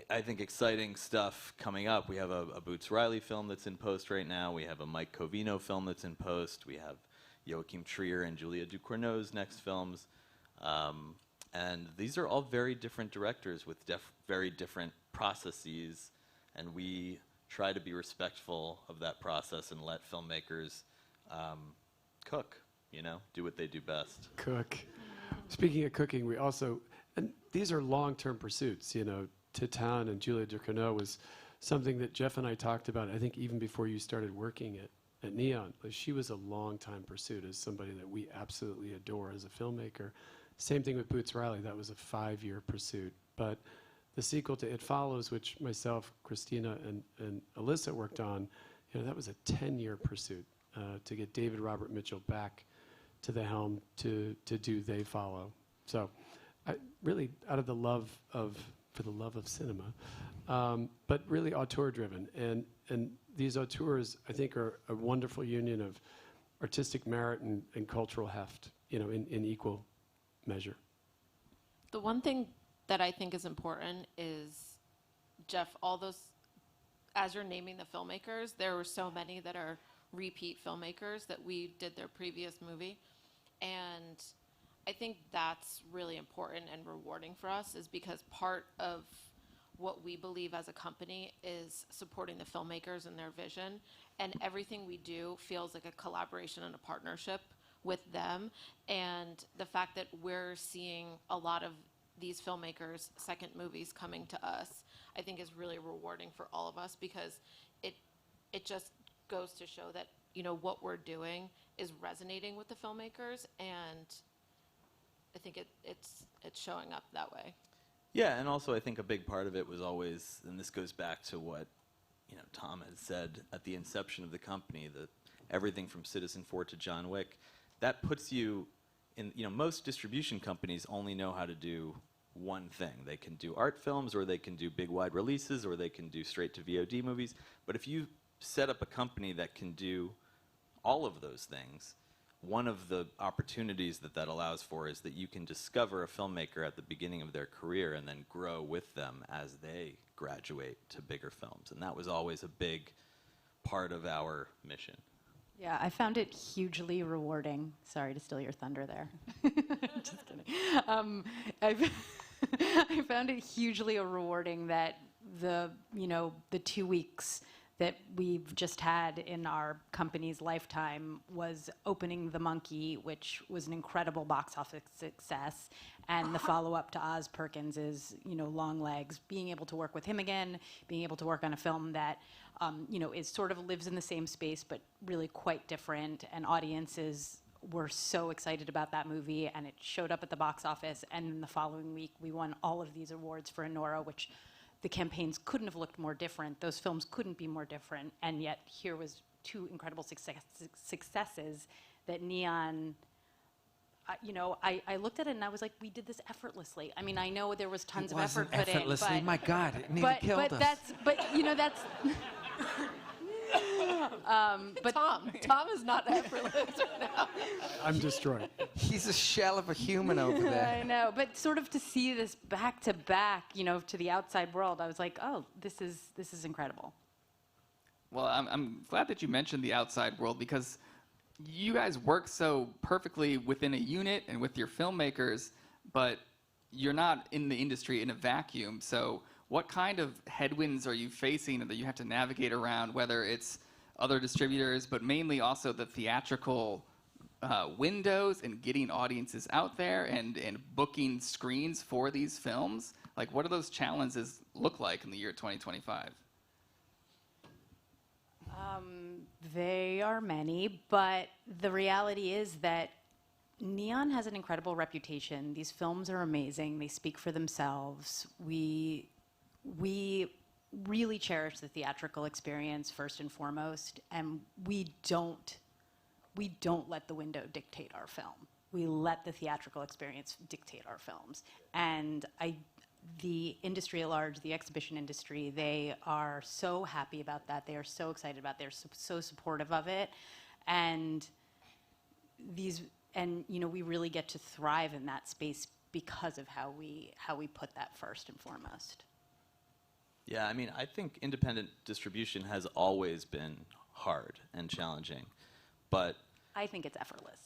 Speaker 4: I think, exciting stuff coming up. We have a Boots Riley film that's in post right now. We have a Mike Covino film that's in post. We have Joachim Trier and Julia Ducournau's next films. And these are all very different directors with very different processes. And we try to be respectful of that process and let filmmakers cook, do what they do best.
Speaker 2: Cook. Speaking of cooking, we also, and these are long-term pursuits, Titan and Julia Ducournau was something that Jeff and I talked about, I think even before you started working at Neon. She was a long-time pursuit as somebody that we absolutely adore as a filmmaker. Same thing with Boots Riley, that was a 5-year pursuit. But the sequel to It Follows, which myself, Christina, and Elissa worked on, that was a 10-year pursuit to get David Robert Mitchell back to the helm to do They Follow. So really out of the love of, for the love of cinema, but really auteur-driven. And these auteurs, I think, are a wonderful union of artistic merit and cultural heft, in equal measure.
Speaker 5: The one thing that I think is important is, Jeff, all those, as you're naming the filmmakers, there were so many that are repeat filmmakers that we did their previous movie. And I think that's really important and rewarding for us, is because part of what we believe as a company is supporting the filmmakers and their vision, and everything we do feels like a collaboration and a partnership with them. And the fact that we're seeing a lot of these filmmakers' second movies coming to us, I think is really rewarding for all of us, because it just goes to show that, you know, what we're doing is resonating with the filmmakers, and I think it's showing up that way.
Speaker 4: Yeah, and also I think a big part of it was always, and this goes back to what, you know, Tom had said at the inception of the company, that everything from Citizen 4 to John Wick, that puts you in, you know, most distribution companies only know how to do one thing. They can do art films, or they can do big wide releases, or they can do straight to VOD movies. But if you set up a company that can do all of those things, one of the opportunities that allows for is that you can discover a filmmaker at the beginning of their career and then grow with them as they graduate to bigger films. And that was always a big part of our mission.
Speaker 3: Yeah, I found it hugely rewarding. Sorry to steal your thunder there. Just kidding. I found it hugely rewarding that the 2 weeks that we've just had in our company's lifetime was Opening the Monkey, which was an incredible box office success, and the follow-up to Oz Perkins is, Longlegs. Being able to work with him again, being able to work on a film that, is sort of lives in the same space but really quite different, and audiences were so excited about that movie, and it showed up at the box office, and in the following week we won all of these awards for ANORA, which the campaigns couldn't have looked more different. Those films couldn't be more different. And yet here was two incredible successes that Neon, I looked at it and I was like, we did this effortlessly. I mean, I know there was tons of effort put in.
Speaker 6: Effortlessly,
Speaker 3: but,
Speaker 6: my God, it nearly killed us.
Speaker 3: That's.
Speaker 5: Tom is not effortless right now.
Speaker 2: I'm destroyed.
Speaker 6: He's a shell of a human over there.
Speaker 3: I know, but sort of to see this back to back, to the outside world, I was like, oh, this is incredible.
Speaker 1: Well, I'm glad that you mentioned the outside world, because you guys work so perfectly within a unit and with your filmmakers, but you're not in the industry in a vacuum. So what kind of headwinds are you facing that you have to navigate around, whether it's other distributors, but mainly also the theatrical windows and getting audiences out there and booking screens for these films? Like, what do those challenges look like in the year 2025?
Speaker 3: They are many, but the reality is that Neon has an incredible reputation. These films are amazing. They speak for themselves. We really cherish the theatrical experience first and foremost, and we don't let the window dictate our film. We let the theatrical experience dictate our films. And the industry at large, the exhibition industry, they are so happy about that. They are so excited about it. They're so supportive of it. And we really get to thrive in that space because of how we put that first and foremost.
Speaker 4: Yeah, I mean, I think independent distribution has always been hard and challenging, but
Speaker 3: I think it's effortless.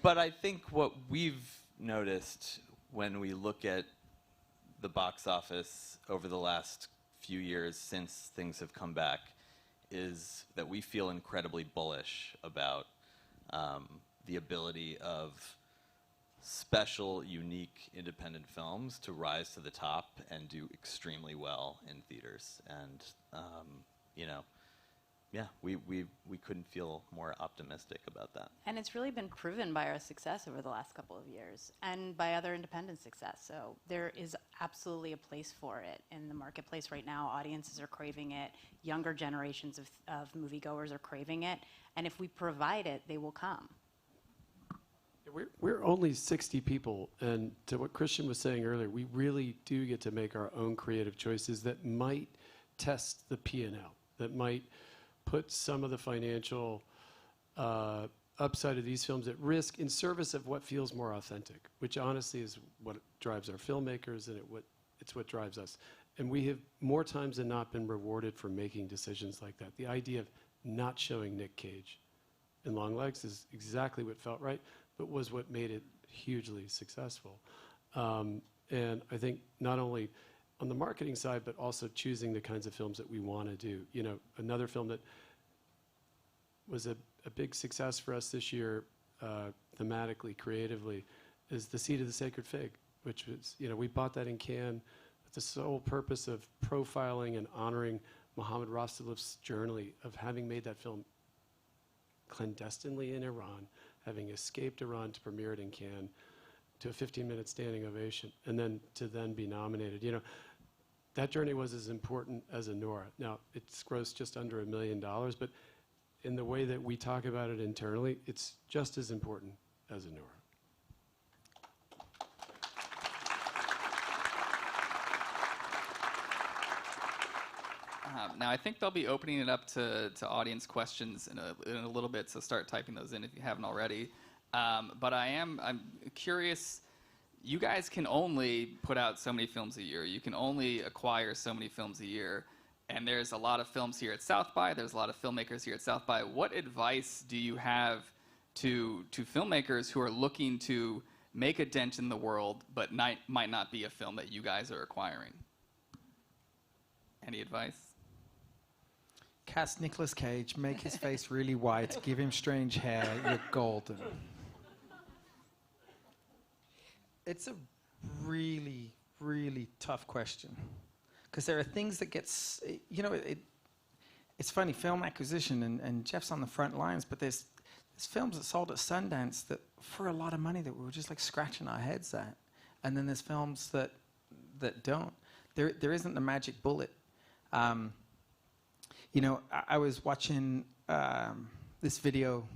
Speaker 4: But I think what we've noticed when we look at the box office over the last few years since things have come back is that we feel incredibly bullish about the ability of special, unique, independent films to rise to the top and do extremely well in theaters. And, we couldn't feel more optimistic about that.
Speaker 3: And it's really been proven by our success over the last couple of years and by other independent success. So there is absolutely a place for it in the marketplace right now. Audiences are craving it. Younger generations of moviegoers are craving it. And if we provide it, they will come.
Speaker 2: We're only 60 people, and to what Christian was saying earlier, we really do get to make our own creative choices that might test the P&L, that might put some of the financial upside of these films at risk in service of what feels more authentic, which honestly is what drives our filmmakers, and it's what drives us. And we have more times than not been rewarded for making decisions like that. The idea of not showing Nick Cage in Longlegs is exactly what felt right, but was what made it hugely successful. And I think not only on the marketing side, but also choosing the kinds of films that we want to do. You know, another film that was a big success for us this year, thematically, creatively, is The Seed of the Sacred Fig, which was, you know, we bought that in Cannes with the sole purpose of profiling and honoring Mohammad Rostolif's journey of having made that film clandestinely in Iran, having escaped Iran to premiere it in Cannes, to a 15-minute standing ovation, and then to then be nominated. You know, that journey was as important as ANORA. Now, it's grossed just under $1 million, but in the way that we talk about it internally, it's just as important as ANORA.
Speaker 1: Now, I think they'll be opening it up to audience questions in a little bit, so start typing those in if you haven't already. But I'm curious, you guys can only put out so many films a year. You can only acquire so many films a year. And there's a lot of films here at South by. There's a lot of filmmakers here at South by. What advice do you have to filmmakers who are looking to make a dent in the world, but might not be a film that you guys are acquiring? Any advice?
Speaker 6: Cast Nicolas Cage, make his face really white, give him strange hair, you're golden. It's a really, really tough question. Because there are things that you know, it's funny, film acquisition, and Jeff's on the front lines, but there's films that sold at Sundance that for a lot of money that we were just like scratching our heads at. And then there's films that don't. There isn't a magic bullet. You know, I was watching this video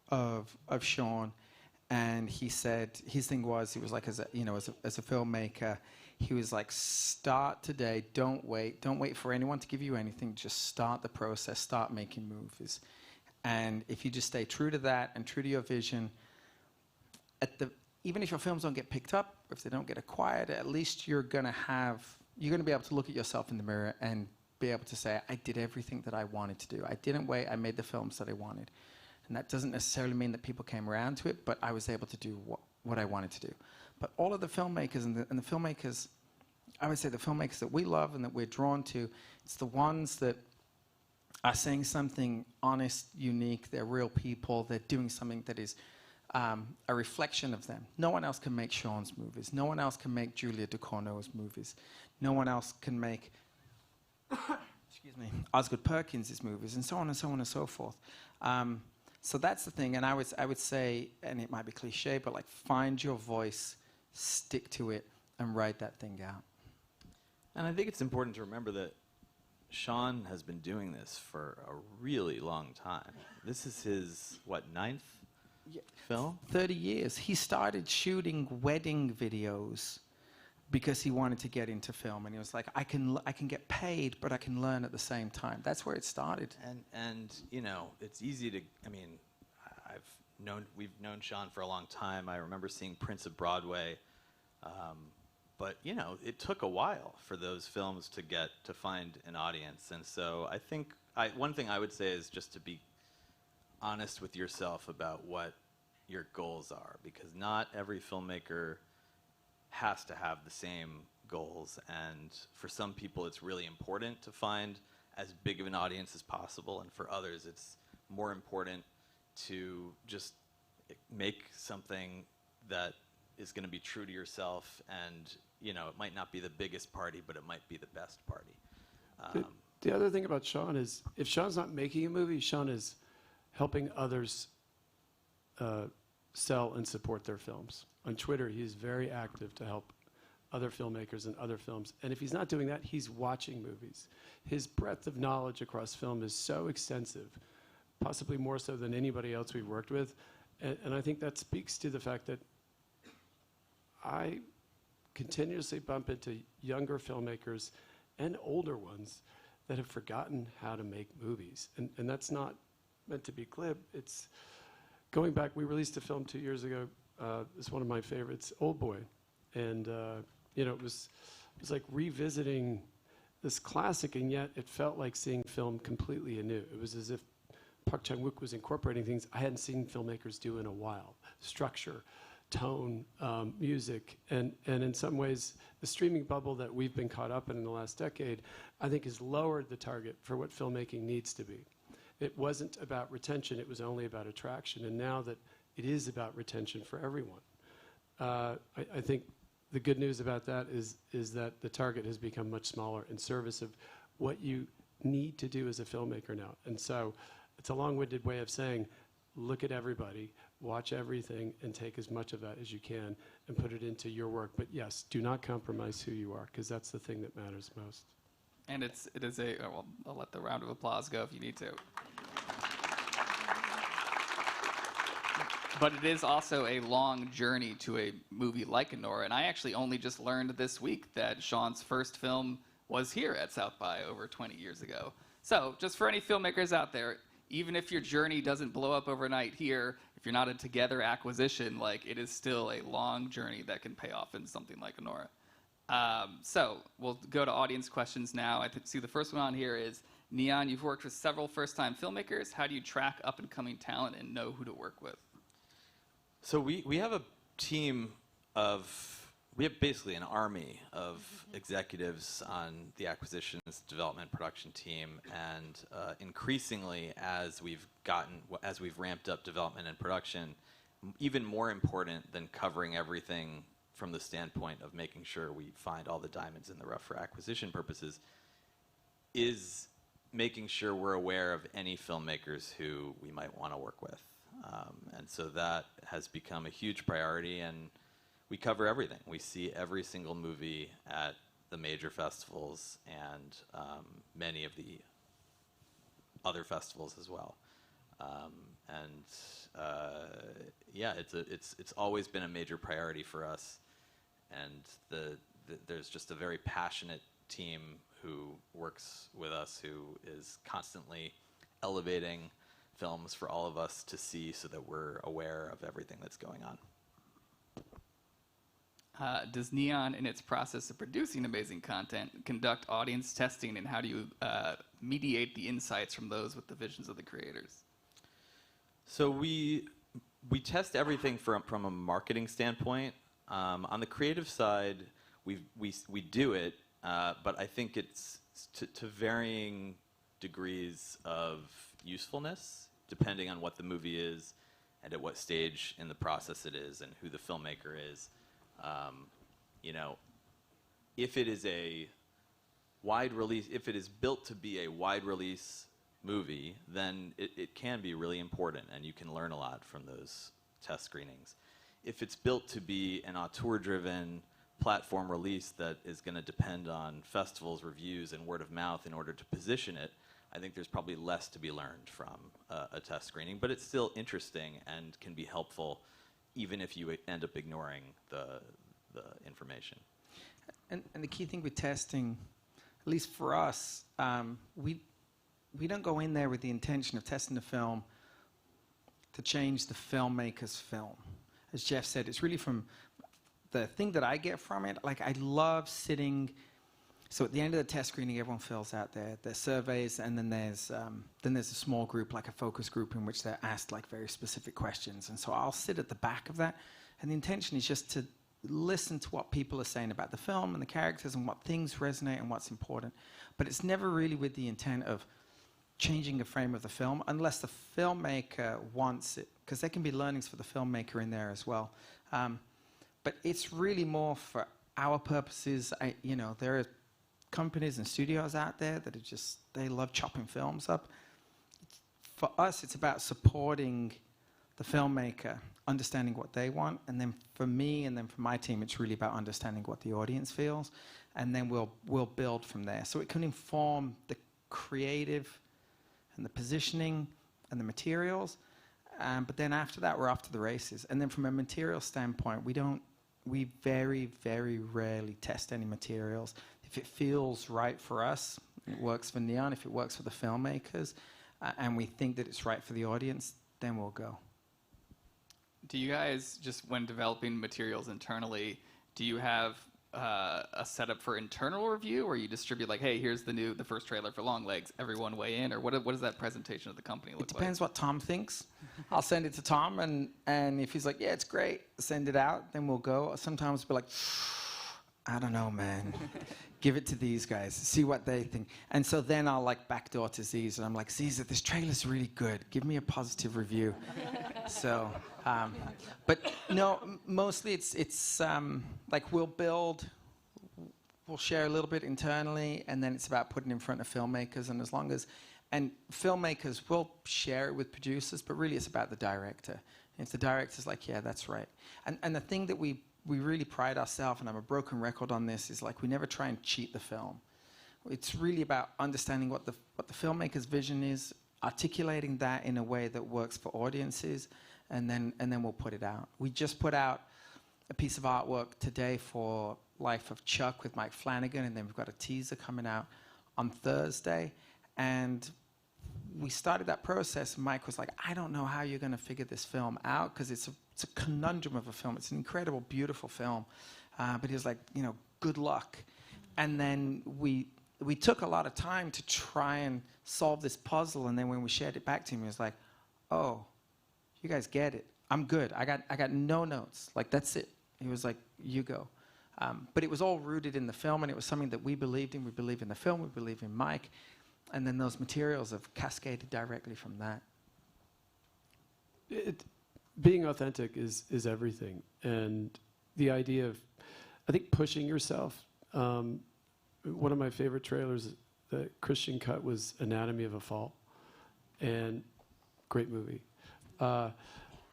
Speaker 6: of Sean, and he said his thing was, he was like, as a filmmaker, he was like, start today, don't wait for anyone to give you anything, just start the process, start making movies. And if you just stay true to that and true to your vision, even if your films don't get picked up, if they don't get acquired, at least you're gonna be able to look at yourself in the mirror and be able to say, I did everything that I wanted to do. I didn't wait, I made the films that I wanted. And that doesn't necessarily mean that people came around to it, but I was able to do what I wanted to do. But all of the filmmakers and the filmmakers, I would say the filmmakers that we love and that we're drawn to, it's the ones that are saying something honest, unique, they're real people, they're doing something that is a reflection of them. No one else can make Sean's movies. No one else can make Julia Ducournau's movies. No one else can make excuse me, Osgood Perkins' movies, and so on and so on and so forth. So that's the thing, and I would say, and it might be cliche, but like, find your voice, stick to it, and write that thing out.
Speaker 4: And I think it's important to remember that Sean has been doing this for a really long time. This is his, what, 9th film?
Speaker 6: 30 years. He started shooting wedding videos because he wanted to get into film, and he was like, I can get paid, but I can learn at the same time. That's where it started.
Speaker 4: And you know, it's easy to, I mean, we've known Sean for a long time. I remember seeing Prince of Broadway, but you know, it took a while for those films to find an audience. And so I think one thing I would say is just to be honest with yourself about what your goals are, because not every filmmaker has to have the same goals, and for some people it's really important to find as big of an audience as possible, and for others it's more important to just make something that is going to be true to yourself, and you know, it might not be the biggest party, but it might be the best party.
Speaker 2: The other thing about Sean is, if Sean's not making a movie, Sean is helping others sell and support their films. On Twitter, he's very active to help other filmmakers and other films. And if he's not doing that, he's watching movies. His breadth of knowledge across film is so extensive, possibly more so than anybody else we've worked with. And I think that speaks to the fact that I continuously bump into younger filmmakers and older ones that have forgotten how to make movies. And that's not meant to be glib. It's going back, we released a film 2 years ago. It's one of my favorites, Old Boy. And you know, it was like revisiting this classic, and yet it felt like seeing film completely anew. It was as if Park Chan-wook was incorporating things I hadn't seen filmmakers do in a while. Structure, tone music. And in some ways, the streaming bubble that we've been caught up in the last decade, I think has lowered the target for what filmmaking needs to be. It wasn't about retention, it was only about attraction. And now that it is about retention for everyone, I think the good news about that is that the target has become much smaller in service of what you need to do as a filmmaker now. And so it's a long-winded way of saying, look at everybody, watch everything, and take as much of that as you can and put it into your work. But yes, do not compromise who you are, because that's the thing that matters most.
Speaker 1: And it is a, well, I'll let the round of applause go if you need to. But it is also a long journey to a movie like ANORA. And I actually only just learned this week that Sean's first film was here at South by over 20 years ago. So just for any filmmakers out there, even if your journey doesn't blow up overnight here, if you're not a together acquisition, like, it is still a long journey that can pay off in something like ANORA. So we'll go to audience questions now. I see the first one on here is, Neon, you've worked with several first-time filmmakers. How do you track up-and-coming talent and know who to work with?
Speaker 4: So we have a team of, we have basically an army of executives on the acquisitions, development, production team, and increasingly as we've ramped up development and production, even more important than covering everything from the standpoint of making sure we find all the diamonds in the rough for acquisition purposes, is making sure we're aware of any filmmakers who we might want to work with. And so that has become a huge priority, and we cover everything. We see every single movie at the major festivals and many of the other festivals as well. Yeah, it's always been a major priority for us, and there's just a very passionate team who works with us, who is constantly elevating films for all of us to see so that we're aware of everything that's going on.
Speaker 1: Does Neon, in its process of producing amazing content, conduct audience testing, and how do you mediate the insights from those with the visions of the creators?
Speaker 4: So we test everything from a marketing standpoint. On the creative side, we do it, but I think it's to varying degrees of usefulness, depending on what the movie is and at what stage in the process it is and who the filmmaker is. You know, if it is a wide release, if it is built to be a wide release movie, then it can be really important, and you can learn a lot from those test screenings. If it's built to be an auteur-driven platform release that is going to depend on festivals, reviews, and word of mouth in order to position it, I think there's probably less to be learned from a test screening, but it's still interesting and can be helpful even if you end up ignoring the information.
Speaker 6: And the key thing with testing, at least for us, we don't go in there with the intention of testing the film to change the filmmaker's film. As Jeff said, it's really from the thing that I get from it. Like, I love sitting. So at the end of the test screening, everyone fills out their surveys, and then there's a small group, like a focus group, in which they're asked like very specific questions. And so I'll sit at the back of that, and the intention is just to listen to what people are saying about the film and the characters and what things resonate and what's important. But it's never really with the intent of changing the frame of the film, unless the filmmaker wants it, because there can be learnings for the filmmaker in there as well. But it's really more for our purposes. There are companies and studios out there that are just, they love chopping films up. For us, it's about supporting the filmmaker, understanding what they want, and then for me and then for my team, it's really about understanding what the audience feels, and then we'll build from there. So it can inform the creative and the positioning and the materials, but then after that, we're off to the races. And then from a material standpoint, we very, very rarely test any materials. If it feels right for us, it works for Neon, if it works for the filmmakers, and we think that it's right for the audience, then we'll go.
Speaker 1: Do you guys, just when developing materials internally, do you have a setup for internal review, or you distribute like, hey, here's the first trailer for Longlegs, everyone weigh in, or what does that presentation of the company look
Speaker 6: It
Speaker 1: like?
Speaker 6: depends what Tom thinks. I'll send it to Tom, and if he's like, yeah, it's great, send it out, then we'll go. Sometimes we'll be like, I don't know, man. Give it to these guys, see what they think. And so then I'll like backdoor to Zisa, and I'm like, Zisa, this trailer's really good. Give me a positive review. So, but no, mostly it's like we'll share a little bit internally, and then it's about putting it in front of filmmakers. And filmmakers will share it with producers, but really it's about the director. And if the director's like, yeah, that's right. And the thing that we really pride ourselves, and I'm a broken record on this, is like we never try and cheat the film. It's really about understanding what the filmmaker's vision is, articulating that in a way that works for audiences, and then we'll put it out. We just put out a piece of artwork today for Life of Chuck with Mike Flanagan, and then we've got a teaser coming out on Thursday. And we started that process, and Mike was like, I don't know how you're going to figure this film out, because it's a conundrum of a film. It's an incredible, beautiful film. But he was like, good luck. And then we took a lot of time to try and solve this puzzle. And then when we shared it back to him, he was like, oh, you guys get it. I'm good. I got no notes. Like, that's it. He was like, you go. But it was all rooted in the film, and it was something that we believed in. We believe in the film. We believe in Mike. And then those materials have cascaded directly from that.
Speaker 2: Being authentic is everything. And the idea of, I think, pushing yourself. One of my favorite trailers that Christian cut was Anatomy of a Fall. And great movie. But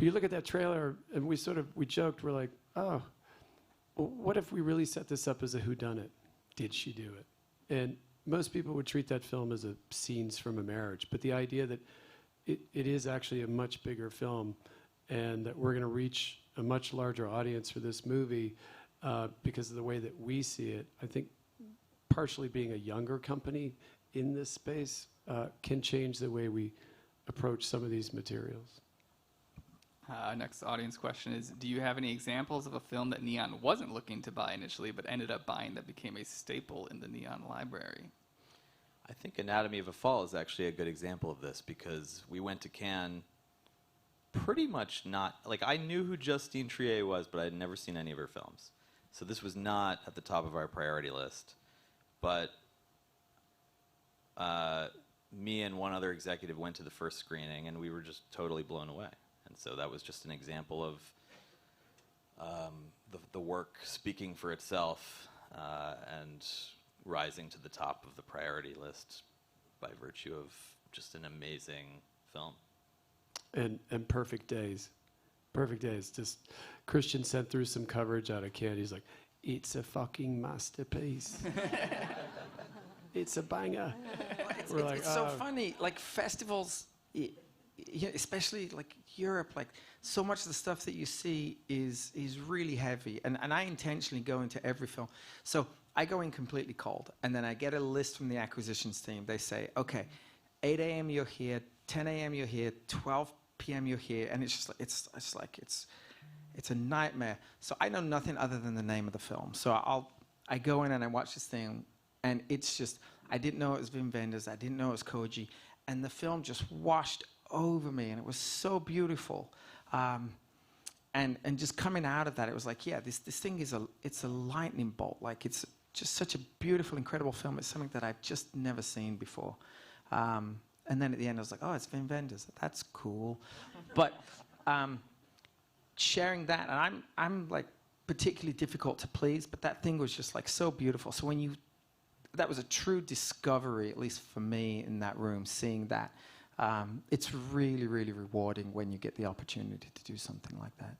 Speaker 2: you look at that trailer, and we joked, we're like, oh, well, what if we really set this up as a whodunit? Did she do it? And most people would treat that film as scenes from a marriage. But the idea that it is actually a much bigger film, and that we're going to reach a much larger audience for this movie because of the way that we see it, I think partially being a younger company in this space can change the way we approach some of these materials.
Speaker 1: Next audience question is, do you have any examples of a film that Neon wasn't looking to buy initially but ended up buying that became a staple in the Neon library?
Speaker 4: I think Anatomy of a Fall is actually a good example of this, because we went to Cannes pretty much not, like, I knew who Justine Triet was, but I had never seen any of her films. So this was not at the top of our priority list. But me and one other executive went to the first screening, and we were just totally blown away. And so that was just an example of the work speaking for itself and rising to the top of the priority list by virtue of just an amazing film.
Speaker 2: And Perfect Days. Perfect Days. Just Christian sent through some coverage out of Cannes. He's like, it's a fucking masterpiece. It's a banger.
Speaker 6: It's so funny. Like, festivals, especially like Europe, like so much of the stuff that you see is really heavy. And I intentionally go into every film. So I go in completely cold, and then I get a list from the acquisitions team. They say, okay, 8 a.m. you're here, 10 a.m. you're here, 12 p.m. you're here, and it's just like it's a nightmare. So I know nothing other than the name of the film. So I go in and I watch this thing, and it's just, I didn't know it was Wim Wenders, I didn't know it was Koji, and the film just washed over me, and it was so beautiful. And just coming out of that, it was like, yeah, this thing it's a lightning bolt. Like, it's just such a beautiful, incredible film. It's something that I've just never seen before. And then at the end, I was like, oh, it's Wim Wenders. That's cool. But sharing that, and I'm like particularly difficult to please, but that thing was just like so beautiful. So that was a true discovery, at least for me in that room, seeing that. It's really, really rewarding when you get the opportunity to do something like that.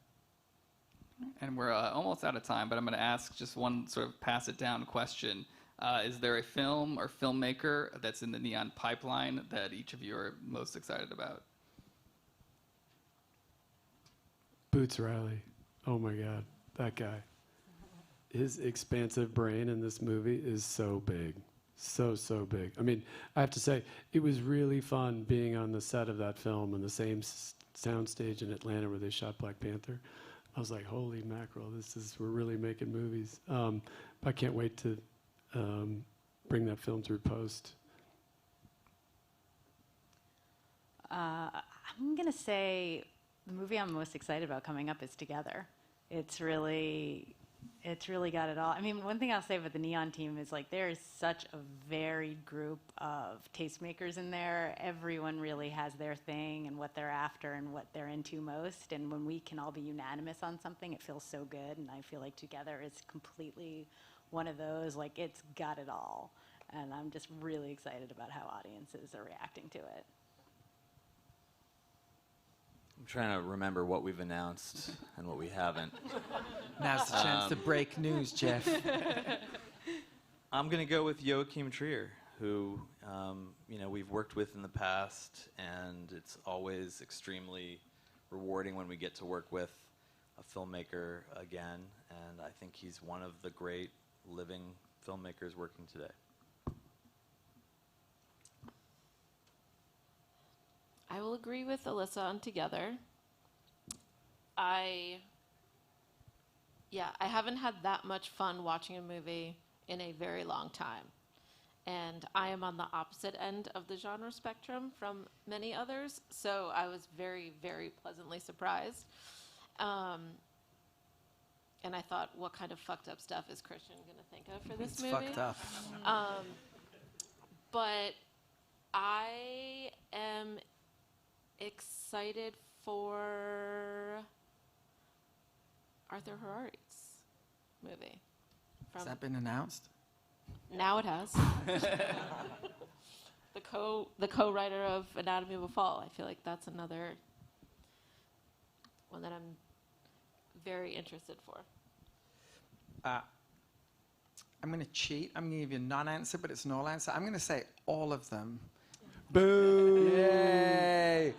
Speaker 1: And we're almost out of time, but I'm going to ask just one sort of pass-it-down question. Is there a film or filmmaker that's in the Neon pipeline that each of you are most excited about?
Speaker 2: Boots Riley. Oh my God, that guy. His expansive brain in this movie is so big. So big. I mean, I have to say, it was really fun being on the set of that film on the same soundstage in Atlanta where they shot Black Panther. I was like, holy mackerel, we're really making movies. I can't wait to bring that film through post.
Speaker 3: I'm going to say the movie I'm most excited about coming up is Together. It's really got it all. I mean, one thing I'll say about the Neon team is like there is such a varied group of tastemakers in there. Everyone really has their thing and what they're after and what they're into most. And when we can all be unanimous on something, it feels so good. And I feel like Together is completely one of those, like it's got it all. And I'm just really excited about how audiences are reacting to it.
Speaker 4: I'm trying to remember what we've announced and what we haven't.
Speaker 6: Now's the chance to break news, Jeff.
Speaker 4: I'm going to go with Joachim Trier, who we've worked with in the past, and it's always extremely rewarding when we get to work with a filmmaker again. And I think he's one of the great living filmmakers working today.
Speaker 5: I will agree with Elissa on Together. I haven't had that much fun watching a movie in a very long time. And I am on the opposite end of the genre spectrum from many others, so I was very, very pleasantly surprised. And I thought, what kind of fucked up stuff is Christian going to think of for this movie?
Speaker 6: It's fucked up.
Speaker 5: But I am excited for Arthur Harari's movie.
Speaker 6: Has that been announced?
Speaker 5: Now it has. The co-writer of Anatomy of a Fall. I feel like that's another one that I'm very interested for.
Speaker 6: I'm going to cheat. I'm going to give you a non-answer, but it's an all-answer. I'm going to say all of them.
Speaker 2: Boo!
Speaker 6: Yay!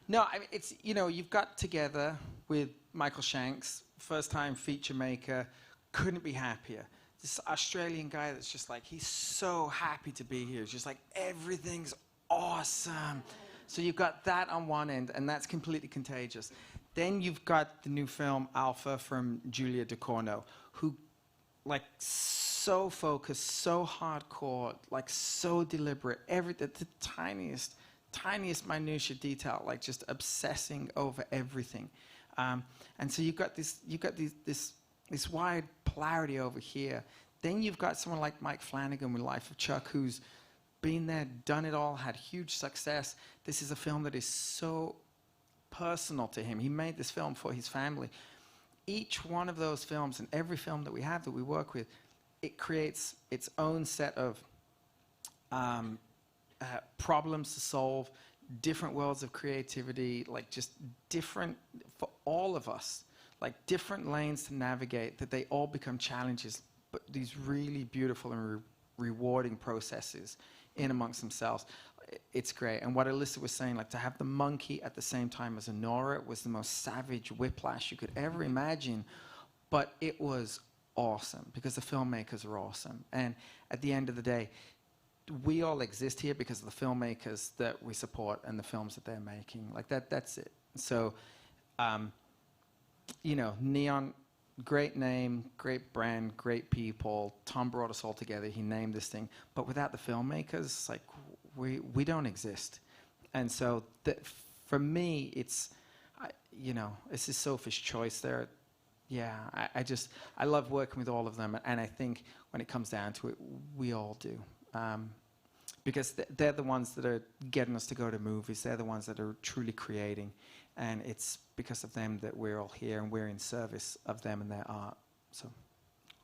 Speaker 6: No, I mean, it's, you've got Together with Michael Shanks, first-time feature maker, couldn't be happier. This Australian guy that's just like, he's so happy to be here. It's just like, everything's awesome. So you've got that on one end, and that's completely contagious. Then you've got the new film, Alpha, from Julia Ducournau, who, like, so focused, so hardcore, like, so deliberate, the tiniest minutiae detail, like just obsessing over everything. And so you've got this wide polarity over here. Then you've got someone like Mike Flanagan with Life of Chuck, who's been there, done it all, had huge success. This is a film that is so personal to him. He made this film for his family. Each one of those films, and every film that we have that we work with, it creates its own set of problems to solve, different worlds of creativity, like just different for all of us, like different lanes to navigate, that they all become challenges, but these really beautiful and rewarding processes in amongst themselves. It's great. And what Elissa was saying, like to have the monkey at the same time as ANORA was the most savage whiplash you could ever imagine, but it was awesome because the filmmakers are awesome. And at the end of the day, we all exist here because of the filmmakers that we support and the films that they're making. Like that's it. So, Neon, great name, great brand, great people. Tom brought us all together. He named this thing. But without the filmmakers, like, we don't exist. And so for me, it's a selfish choice there. Yeah, I love working with all of them. And I think when it comes down to it, we all do. Because they're the ones that are getting us to go to movies. They're the ones that are truly creating. And it's because of them that we're all here and we're in service of them and their art. So,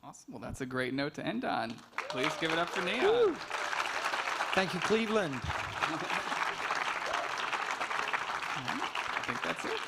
Speaker 1: awesome. Well, that's a great note to end on. Please give it up for Neon.
Speaker 6: Woo! Thank you, Cleveland.
Speaker 1: I think that's it.